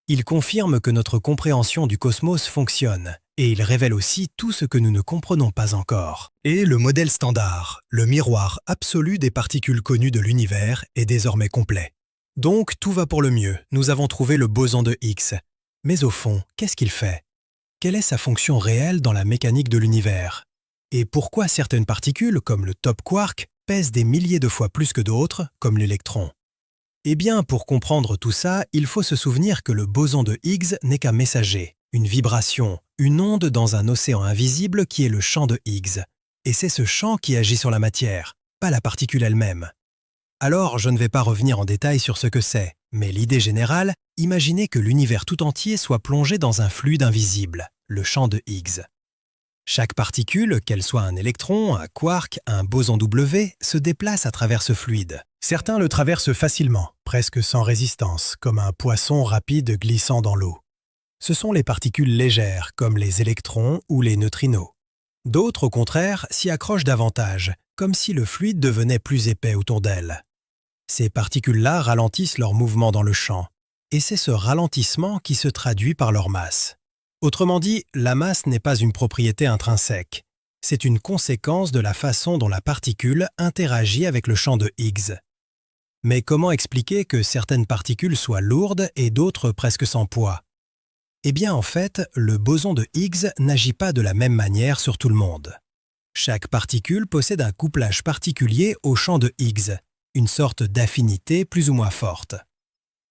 Il confirme que notre compréhension du cosmos fonctionne, et il révèle aussi tout ce que nous ne comprenons pas encore. Et le modèle standard, le miroir absolu des particules connues de l'univers, est désormais complet. Donc tout va pour le mieux, nous avons trouvé le boson de Higgs. Mais au fond, qu'est-ce qu'il fait ? Quelle est sa fonction réelle dans la mécanique de l'univers ? Et pourquoi certaines particules, comme le top quark, pèsent des milliers de fois plus que d'autres, comme l'électron ? Eh bien, pour comprendre tout ça, il faut se souvenir que le boson de Higgs n'est qu'un messager, une vibration, une onde dans un océan invisible qui est le champ de Higgs. Et c'est ce champ qui agit sur la matière, pas la particule elle-même. Alors, je ne vais pas revenir en détail sur ce que c'est, mais l'idée générale, imaginez que l'univers tout entier soit plongé dans un fluide invisible, le champ de Higgs. Chaque particule, qu'elle soit un électron, un quark, un boson W, se déplace à travers ce fluide. Certains le traversent facilement, presque sans résistance, comme un poisson rapide glissant dans l'eau. Ce sont les particules légères, comme les électrons ou les neutrinos. D'autres, au contraire, s'y accrochent davantage, comme si le fluide devenait plus épais autour d'elles. Ces particules-là ralentissent leur mouvement dans le champ, et c'est ce ralentissement qui se traduit par leur masse. Autrement dit, la masse n'est pas une propriété intrinsèque. C'est une conséquence de la façon dont la particule interagit avec le champ de Higgs. Mais comment expliquer que certaines particules soient lourdes et d'autres presque sans poids ? Eh bien, en fait, le boson de Higgs n'agit pas de la même manière sur tout le monde. Chaque particule possède un couplage particulier au champ de Higgs, une sorte d'affinité plus ou moins forte.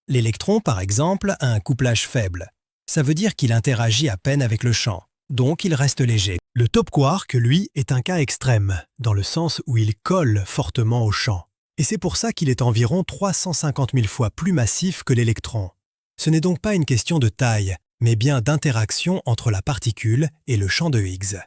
L'électron, par exemple, a un couplage faible. Ça veut dire qu'il interagit à peine avec le champ, donc il reste léger. Le top quark, lui, est un cas extrême, dans le sens où il colle fortement au champ. Et c'est pour ça qu'il est environ 350 000 fois plus massif que l'électron. Ce n'est donc pas une question de taille, mais bien d'interaction entre la particule et le champ de Higgs.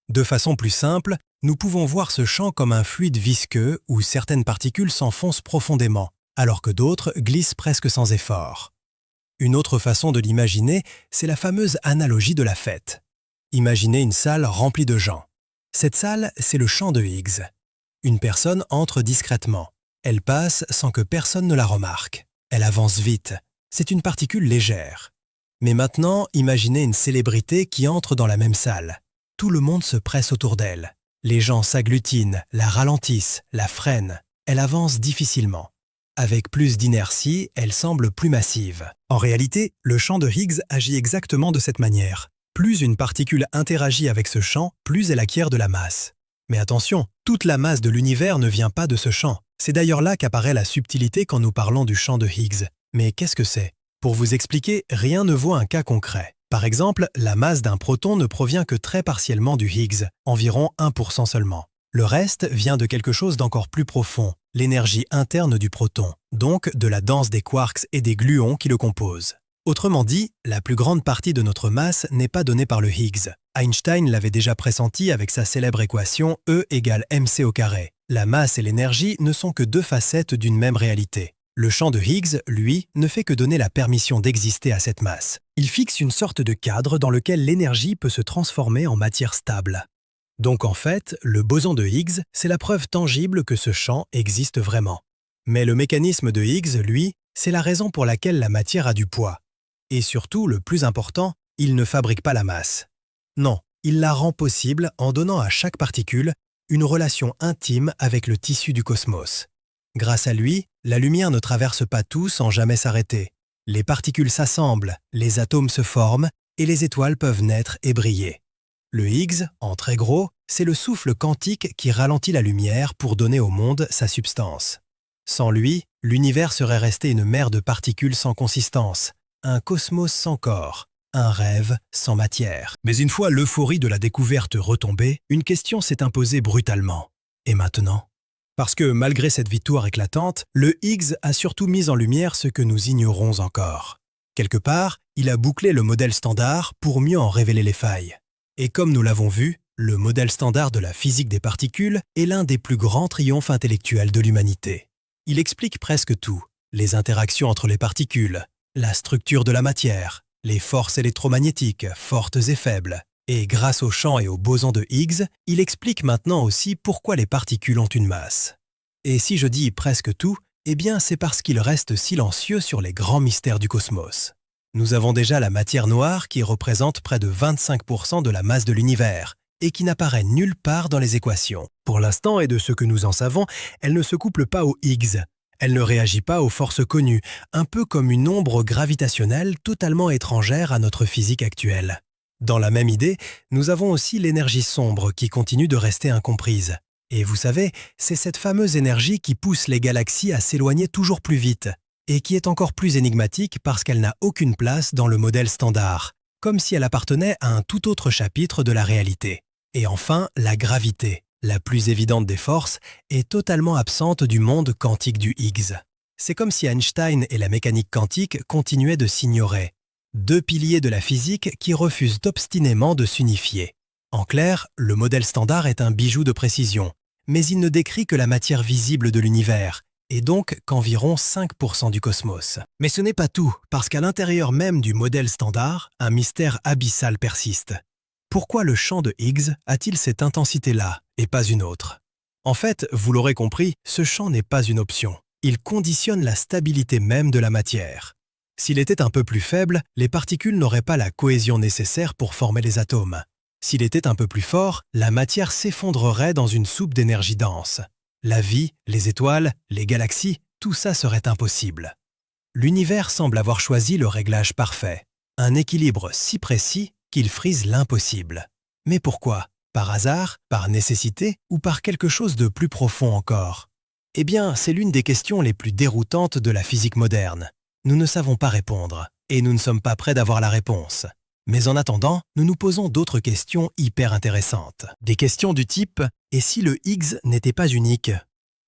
De façon plus simple, nous pouvons voir ce champ comme un fluide visqueux où certaines particules s'enfoncent profondément, alors que d'autres glissent presque sans effort. Une autre façon de l'imaginer, c'est la fameuse analogie de la fête. Imaginez une salle remplie de gens. Cette salle, c'est le champ de Higgs. Une personne entre discrètement. Elle passe sans que personne ne la remarque. Elle avance vite. C'est une particule légère. Mais maintenant, imaginez une célébrité qui entre dans la même salle. Tout le monde se presse autour d'elle. Les gens s'agglutinent, la ralentissent, la freinent. Elle avance difficilement. Avec plus d'inertie, elle semble plus massive. En réalité, le champ de Higgs agit exactement de cette manière. Plus une particule interagit avec ce champ, plus elle acquiert de la masse. Mais attention, toute la masse de l'univers ne vient pas de ce champ. C'est d'ailleurs là qu'apparaît la subtilité quand nous parlons du champ de Higgs. Mais qu'est-ce que c'est? Pour vous expliquer, rien ne vaut un cas concret. Par exemple, la masse d'un proton ne provient que très partiellement du Higgs, environ 1% seulement. Le reste vient de quelque chose d'encore plus profond, l'énergie interne du proton, donc de la danse des quarks et des gluons qui le composent. Autrement dit, la plus grande partie de notre masse n'est pas donnée par le Higgs. Einstein l'avait déjà pressenti avec sa célèbre équation E égale mc au carré. La masse et l'énergie ne sont que deux facettes d'une même réalité. Le champ de Higgs, lui, ne fait que donner la permission d'exister à cette masse. Il fixe une sorte de cadre dans lequel l'énergie peut se transformer en matière stable. Donc en fait, le boson de Higgs, c'est la preuve tangible que ce champ existe vraiment. Mais le mécanisme de Higgs, lui, c'est la raison pour laquelle la matière a du poids. Et surtout, le plus important, il ne fabrique pas la masse. Non, il la rend possible en donnant à chaque particule une relation intime avec le tissu du cosmos. Grâce à lui, la lumière ne traverse pas tout sans jamais s'arrêter. Les particules s'assemblent, les atomes se forment et les étoiles peuvent naître et briller. Le Higgs, en très gros, c'est le souffle quantique qui ralentit la lumière pour donner au monde sa substance. Sans lui, l'univers serait resté une mer de particules sans consistance, un cosmos sans corps, un rêve sans matière. Mais une fois l'euphorie de la découverte retombée, une question s'est imposée brutalement. Et maintenant? Parce que malgré cette victoire éclatante, le Higgs a surtout mis en lumière ce que nous ignorons encore. Quelque part, il a bouclé le modèle standard pour mieux en révéler les failles. Et comme nous l'avons vu, le modèle standard de la physique des particules est l'un des plus grands triomphes intellectuels de l'humanité. Il explique presque tout, les interactions entre les particules, la structure de la matière, les forces électromagnétiques, fortes et faibles. Et grâce au champ et au boson de Higgs, il explique maintenant aussi pourquoi les particules ont une masse. Et si je dis presque tout, eh bien c'est parce qu'il reste silencieux sur les grands mystères du cosmos. Nous avons déjà la matière noire qui représente près de 25% de la masse de l'univers et qui n'apparaît nulle part dans les équations. Pour l'instant et de ce que nous en savons, elle ne se couple pas au Higgs. Elle ne réagit pas aux forces connues, un peu comme une ombre gravitationnelle totalement étrangère à notre physique actuelle. Dans la même idée, nous avons aussi l'énergie sombre qui continue de rester incomprise. Et vous savez, c'est cette fameuse énergie qui pousse les galaxies à s'éloigner toujours plus vite, et qui est encore plus énigmatique parce qu'elle n'a aucune place dans le modèle standard, comme si elle appartenait à un tout autre chapitre de la réalité. Et enfin, la gravité, la plus évidente des forces, est totalement absente du monde quantique du Higgs. C'est comme si Einstein et la mécanique quantique continuaient de s'ignorer. Deux piliers de la physique qui refusent obstinément de s'unifier. En clair, le modèle standard est un bijou de précision, mais il ne décrit que la matière visible de l'univers, et donc qu'environ 5% du cosmos. Mais ce n'est pas tout, parce qu'à l'intérieur même du modèle standard, un mystère abyssal persiste. Pourquoi le champ de Higgs a-t-il cette intensité-là, et pas une autre? En fait, vous l'aurez compris, ce champ n'est pas une option. Il conditionne la stabilité même de la matière. S'il était un peu plus faible, les particules n'auraient pas la cohésion nécessaire pour former les atomes. S'il était un peu plus fort, la matière s'effondrerait dans une soupe d'énergie dense. La vie, les étoiles, les galaxies, tout ça serait impossible. L'univers semble avoir choisi le réglage parfait, un équilibre si précis qu'il frise l'impossible. Mais pourquoi? Par hasard, par nécessité ou par quelque chose de plus profond encore? Eh bien, c'est l'une des questions les plus déroutantes de la physique moderne. Nous ne savons pas répondre. Et nous ne sommes pas prêts d'avoir la réponse. Mais en attendant, nous nous posons d'autres questions hyper intéressantes. Des questions du type « Et si le Higgs n'était pas unique ?»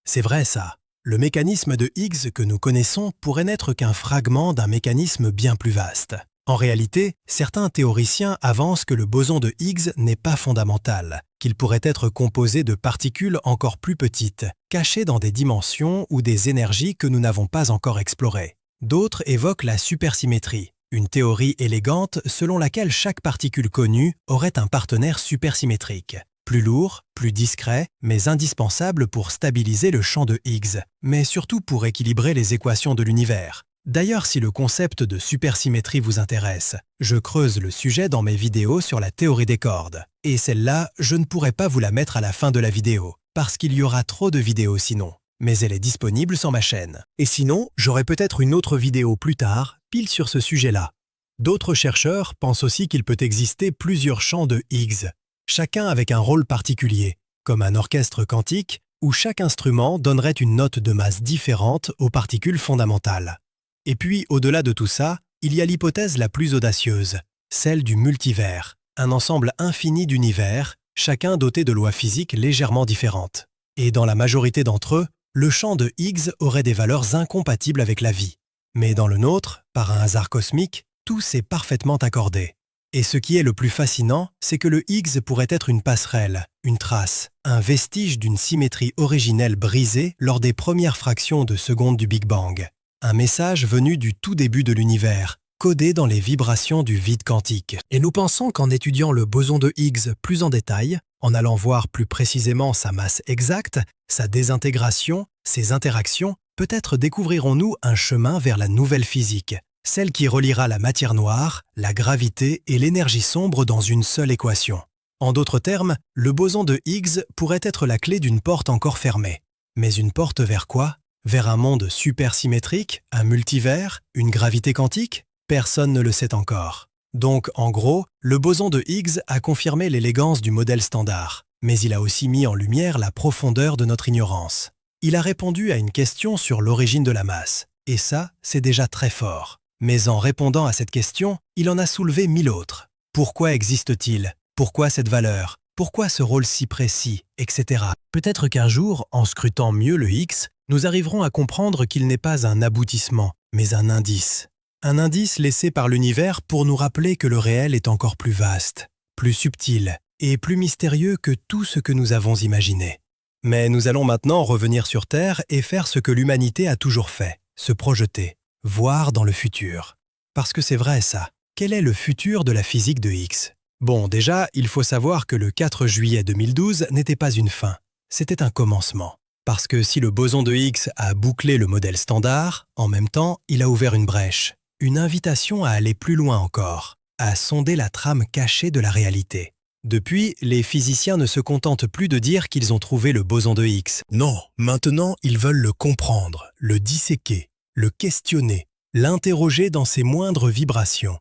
C'est vrai ça. Le mécanisme de Higgs que nous connaissons pourrait n'être qu'un fragment d'un mécanisme bien plus vaste. En réalité, certains théoriciens avancent que le boson de Higgs n'est pas fondamental, qu'il pourrait être composé de particules encore plus petites, cachées dans des dimensions ou des énergies que nous n'avons pas encore explorées. D'autres évoquent la supersymétrie, une théorie élégante selon laquelle chaque particule connue aurait un partenaire supersymétrique. Plus lourd, plus discret, mais indispensable pour stabiliser le champ de Higgs, mais surtout pour équilibrer les équations de l'univers. D'ailleurs, si le concept de supersymétrie vous intéresse, je creuse le sujet dans mes vidéos sur la théorie des cordes. Et celle-là, je ne pourrai pas vous la mettre à la fin de la vidéo, parce qu'il y aura trop de vidéos sinon. Mais elle est disponible sur ma chaîne. Et sinon, j'aurai peut-être une autre vidéo plus tard, pile sur ce sujet-là. D'autres chercheurs pensent aussi qu'il peut exister plusieurs champs de Higgs, chacun avec un rôle particulier, comme un orchestre quantique, où chaque instrument donnerait une note de masse différente aux particules fondamentales. Et puis, au-delà de tout ça, il y a l'hypothèse la plus audacieuse, celle du multivers, un ensemble infini d'univers, chacun doté de lois physiques légèrement différentes. Et dans la majorité d'entre eux, le champ de Higgs aurait des valeurs incompatibles avec la vie. Mais dans le nôtre, par un hasard cosmique, tout s'est parfaitement accordé. Et ce qui est le plus fascinant, c'est que le Higgs pourrait être une passerelle, une trace, un vestige d'une symétrie originelle brisée lors des premières fractions de seconde du Big Bang. Un message venu du tout début de l'univers, codé dans les vibrations du vide quantique. Et nous pensons qu'en étudiant le boson de Higgs plus en détail, en allant voir plus précisément sa masse exacte, sa désintégration, ses interactions, peut-être découvrirons-nous un chemin vers la nouvelle physique, celle qui reliera la matière noire, la gravité et l'énergie sombre dans une seule équation. En d'autres termes, le boson de Higgs pourrait être la clé d'une porte encore fermée. Mais une porte vers quoi ? Vers un monde supersymétrique, un multivers, une gravité quantique ? Personne ne le sait encore. Donc, en gros, le boson de Higgs a confirmé l'élégance du modèle standard, mais il a aussi mis en lumière la profondeur de notre ignorance. Il a répondu à une question sur l'origine de la masse, et ça, c'est déjà très fort. Mais en répondant à cette question, il en a soulevé 1000 autres. Pourquoi existe-t-il ? Pourquoi cette valeur ? Pourquoi ce rôle si précis, etc. Peut-être qu'un jour, en scrutant mieux le X, nous arriverons à comprendre qu'il n'est pas un aboutissement, mais un indice. Un indice laissé par l'univers pour nous rappeler que le réel est encore plus vaste, plus subtil et plus mystérieux que tout ce que nous avons imaginé. Mais nous allons maintenant revenir sur Terre et faire ce que l'humanité a toujours fait, se projeter, voir dans le futur. Parce que c'est vrai ça, quel est le futur de la physique de Higgs ? Bon, déjà, il faut savoir que le 4 juillet 2012 n'était pas une fin, c'était un commencement. Parce que si le boson de Higgs a bouclé le modèle standard, en même temps, il a ouvert une brèche, une invitation à aller plus loin encore, à sonder la trame cachée de la réalité. Depuis, les physiciens ne se contentent plus de dire qu'ils ont trouvé le boson de Higgs. Non, maintenant, ils veulent le comprendre, le disséquer, le questionner, l'interroger dans ses moindres vibrations.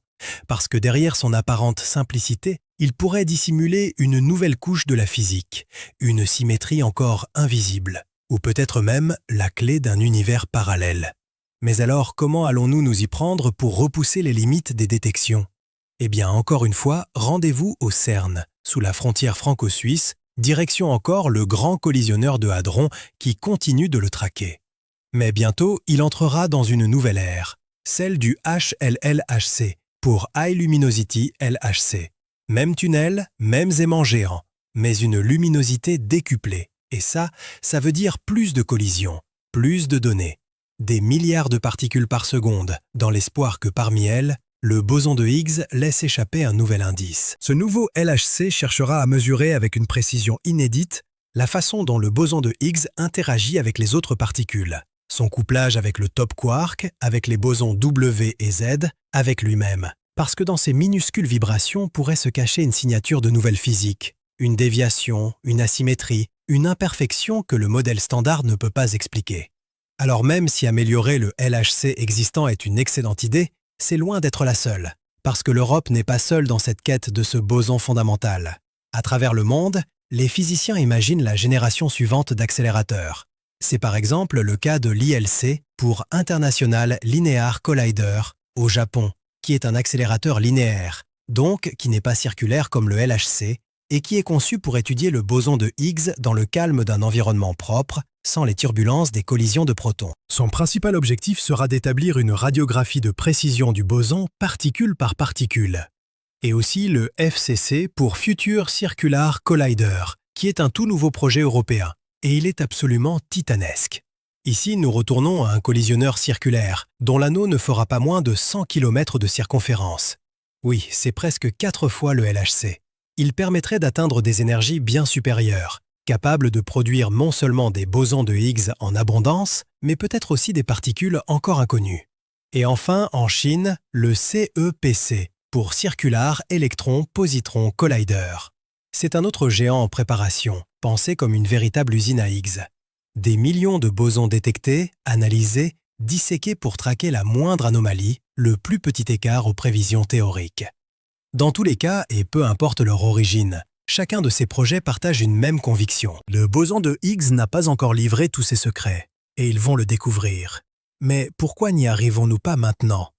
Parce que derrière son apparente simplicité, il pourrait dissimuler une nouvelle couche de la physique, une symétrie encore invisible, ou peut-être même la clé d'un univers parallèle. Mais alors, comment allons-nous nous y prendre pour repousser les limites des détections ? Eh bien, encore une fois, rendez-vous au CERN, sous la frontière franco-suisse, direction encore le grand collisionneur de hadrons qui continue de le traquer. Mais bientôt, il entrera dans une nouvelle ère, celle du HLLHC, pour High Luminosity LHC. Même tunnel, mêmes aimants géants, mais une luminosité décuplée. Et ça veut dire plus de collisions, plus de données. Des milliards de particules par seconde, dans l'espoir que parmi elles, le boson de Higgs laisse échapper un nouvel indice. Ce nouveau LHC cherchera à mesurer avec une précision inédite la façon dont le boson de Higgs interagit avec les autres particules, son couplage avec le top quark, avec les bosons W et Z, avec lui-même. Parce que dans ces minuscules vibrations pourrait se cacher une signature de nouvelle physique, une déviation, une asymétrie, une imperfection que le modèle standard ne peut pas expliquer. Alors même si améliorer le LHC existant est une excellente idée, c'est loin d'être la seule, parce que l'Europe n'est pas seule dans cette quête de ce boson fondamental. À travers le monde, les physiciens imaginent la génération suivante d'accélérateurs. C'est par exemple le cas de l'ILC pour International Linear Collider au Japon, qui est un accélérateur linéaire, donc qui n'est pas circulaire comme le LHC, et qui est conçu pour étudier le boson de Higgs dans le calme d'un environnement propre, sans les turbulences des collisions de protons. Son principal objectif sera d'établir une radiographie de précision du boson particule par particule, et aussi le FCC pour Future Circular Collider, qui est un tout nouveau projet européen, et il est absolument titanesque. Ici, nous retournons à un collisionneur circulaire, dont l'anneau ne fera pas moins de 100 km de circonférence. Oui, c'est presque 4 fois le LHC. Il permettrait d'atteindre des énergies bien supérieures, capables de produire non seulement des bosons de Higgs en abondance, mais peut-être aussi des particules encore inconnues. Et enfin, en Chine, le CEPC, pour Circular Electron Positron Collider. C'est un autre géant en préparation, pensé comme une véritable usine à Higgs. Des millions de bosons détectés, analysés, disséqués pour traquer la moindre anomalie, le plus petit écart aux prévisions théoriques. Dans tous les cas, et peu importe leur origine, chacun de ces projets partage une même conviction. Le boson de Higgs n'a pas encore livré tous ses secrets, et ils vont le découvrir. Mais pourquoi n'y arrivons-nous pas maintenant?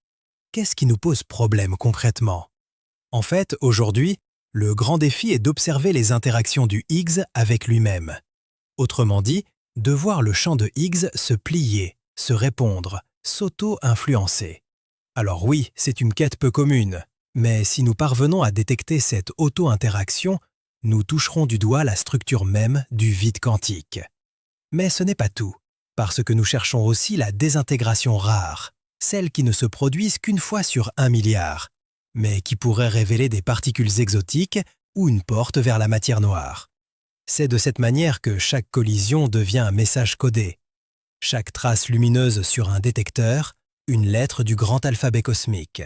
Qu'est-ce qui nous pose problème concrètement? En fait, aujourd'hui, le grand défi est d'observer les interactions du Higgs avec lui-même. Autrement dit, de voir le champ de Higgs se plier, se répondre, s'auto-influencer. Alors oui, c'est une quête peu commune, mais si nous parvenons à détecter cette auto-interaction, nous toucherons du doigt la structure même du vide quantique. Mais ce n'est pas tout, parce que nous cherchons aussi la désintégration rare, celles qui ne se produisent qu'une fois sur 1 milliard, mais qui pourraient révéler des particules exotiques ou une porte vers la matière noire. C'est de cette manière que chaque collision devient un message codé. Chaque trace lumineuse sur un détecteur, une lettre du grand alphabet cosmique.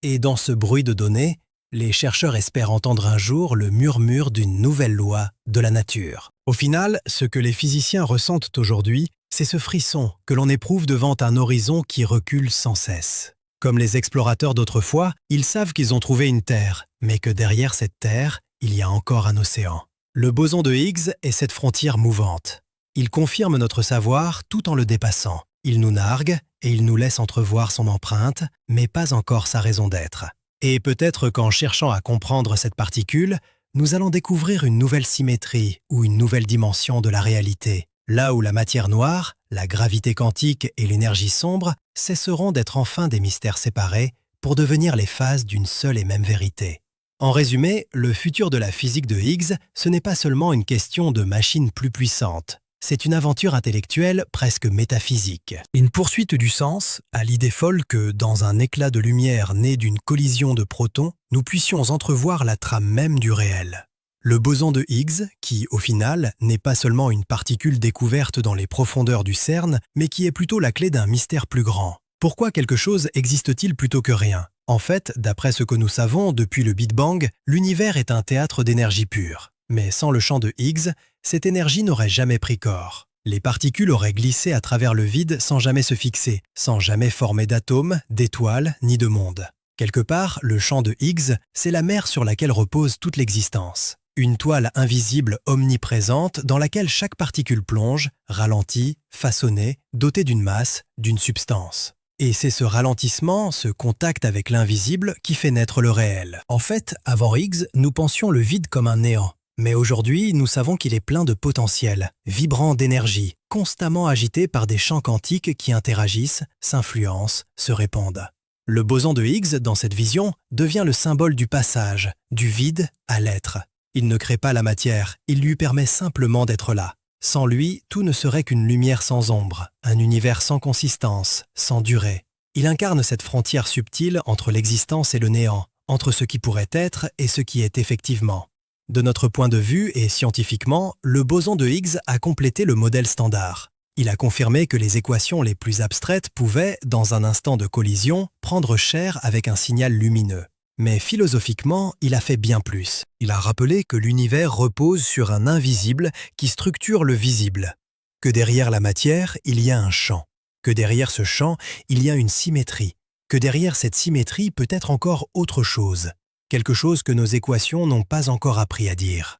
Et dans ce bruit de données, les chercheurs espèrent entendre un jour le murmure d'une nouvelle loi de la nature. Au final, ce que les physiciens ressentent aujourd'hui, c'est ce frisson que l'on éprouve devant un horizon qui recule sans cesse. Comme les explorateurs d'autrefois, ils savent qu'ils ont trouvé une Terre, mais que derrière cette Terre, il y a encore un océan. Le boson de Higgs est cette frontière mouvante. Il confirme notre savoir tout en le dépassant. Il nous nargue et il nous laisse entrevoir son empreinte, mais pas encore sa raison d'être. Et peut-être qu'en cherchant à comprendre cette particule, nous allons découvrir une nouvelle symétrie ou une nouvelle dimension de la réalité, là où la matière noire, la gravité quantique et l'énergie sombre cesseront d'être enfin des mystères séparés pour devenir les phases d'une seule et même vérité. En résumé, le futur de la physique de Higgs, ce n'est pas seulement une question de machines plus puissantes. C'est une aventure intellectuelle presque métaphysique. Une poursuite du sens à l'idée folle que, dans un éclat de lumière né d'une collision de protons, nous puissions entrevoir la trame même du réel. Le boson de Higgs, qui, au final, n'est pas seulement une particule découverte dans les profondeurs du CERN, mais qui est plutôt la clé d'un mystère plus grand. Pourquoi quelque chose existe-t-il plutôt que rien? En fait, d'après ce que nous savons depuis le Big Bang, l'univers est un théâtre d'énergie pure. Mais sans le champ de Higgs, cette énergie n'aurait jamais pris corps. Les particules auraient glissé à travers le vide sans jamais se fixer, sans jamais former d'atomes, d'étoiles, ni de mondes. Quelque part, le champ de Higgs, c'est la mer sur laquelle repose toute l'existence. Une toile invisible omniprésente dans laquelle chaque particule plonge, ralentit, façonnée, dotée d'une masse, d'une substance. Et c'est ce ralentissement, ce contact avec l'invisible qui fait naître le réel. En fait, avant Higgs, nous pensions le vide comme un néant. Mais aujourd'hui, nous savons qu'il est plein de potentiel, vibrant d'énergie, constamment agité par des champs quantiques qui interagissent, s'influencent, se répandent. Le boson de Higgs, dans cette vision, devient le symbole du passage, du vide à l'être. Il ne crée pas la matière, il lui permet simplement d'être là. Sans lui, tout ne serait qu'une lumière sans ombre, un univers sans consistance, sans durée. Il incarne cette frontière subtile entre l'existence et le néant, entre ce qui pourrait être et ce qui est effectivement. De notre point de vue et scientifiquement, le boson de Higgs a complété le modèle standard. Il a confirmé que les équations les plus abstraites pouvaient, dans un instant de collision, prendre chair avec un signal lumineux. Mais philosophiquement, il a fait bien plus. Il a rappelé que l'univers repose sur un invisible qui structure le visible, que derrière la matière, il y a un champ, que derrière ce champ, il y a une symétrie, que derrière cette symétrie peut être encore autre chose, quelque chose que nos équations n'ont pas encore appris à dire.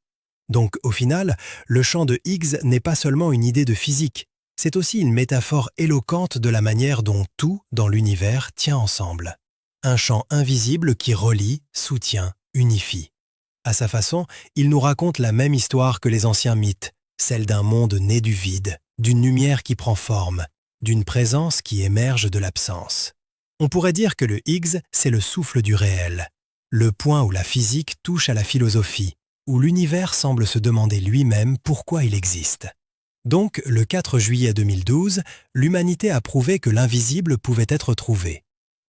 Donc, au final, le champ de Higgs n'est pas seulement une idée de physique, c'est aussi une métaphore éloquente de la manière dont tout, dans l'univers, tient ensemble. un champ invisible qui relie, soutient, unifie. À sa façon, il nous raconte la même histoire que les anciens mythes, celle d'un monde né du vide, d'une lumière qui prend forme, d'une présence qui émerge de l'absence. On pourrait dire que le Higgs, c'est le souffle du réel, le point où la physique touche à la philosophie, où l'univers semble se demander lui-même pourquoi il existe. Donc, le 4 juillet 2012, l'humanité a prouvé que l'invisible pouvait être trouvé.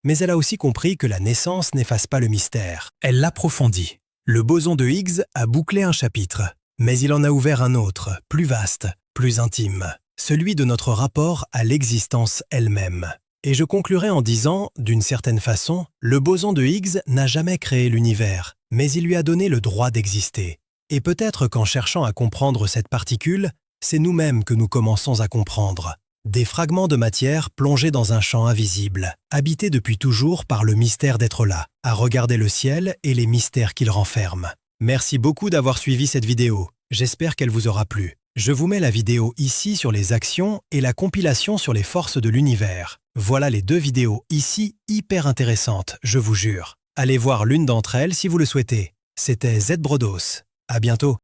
Mais elle a aussi compris que la naissance n'efface pas le mystère. Elle l'approfondit. Le boson de Higgs a bouclé un chapitre, mais il en a ouvert un autre, plus vaste, plus intime, celui de notre rapport à l'existence elle-même. Et je conclurai en disant, d'une certaine façon, le boson de Higgs n'a jamais créé l'univers, mais il lui a donné le droit d'exister. Et peut-être qu'en cherchant à comprendre cette particule, c'est nous-mêmes que nous commençons à comprendre. Des fragments de matière plongés dans un champ invisible, habités depuis toujours par le mystère d'être là, à regarder le ciel et les mystères qu'il renferme. Merci beaucoup d'avoir suivi cette vidéo. J'espère qu'elle vous aura plu. Je vous mets la vidéo ici sur les actions et la compilation sur les forces de l'univers. Voilà les deux vidéos ici hyper intéressantes, je vous jure. Allez voir l'une d'entre elles si vous le souhaitez. C'était Z Brodos. À bientôt.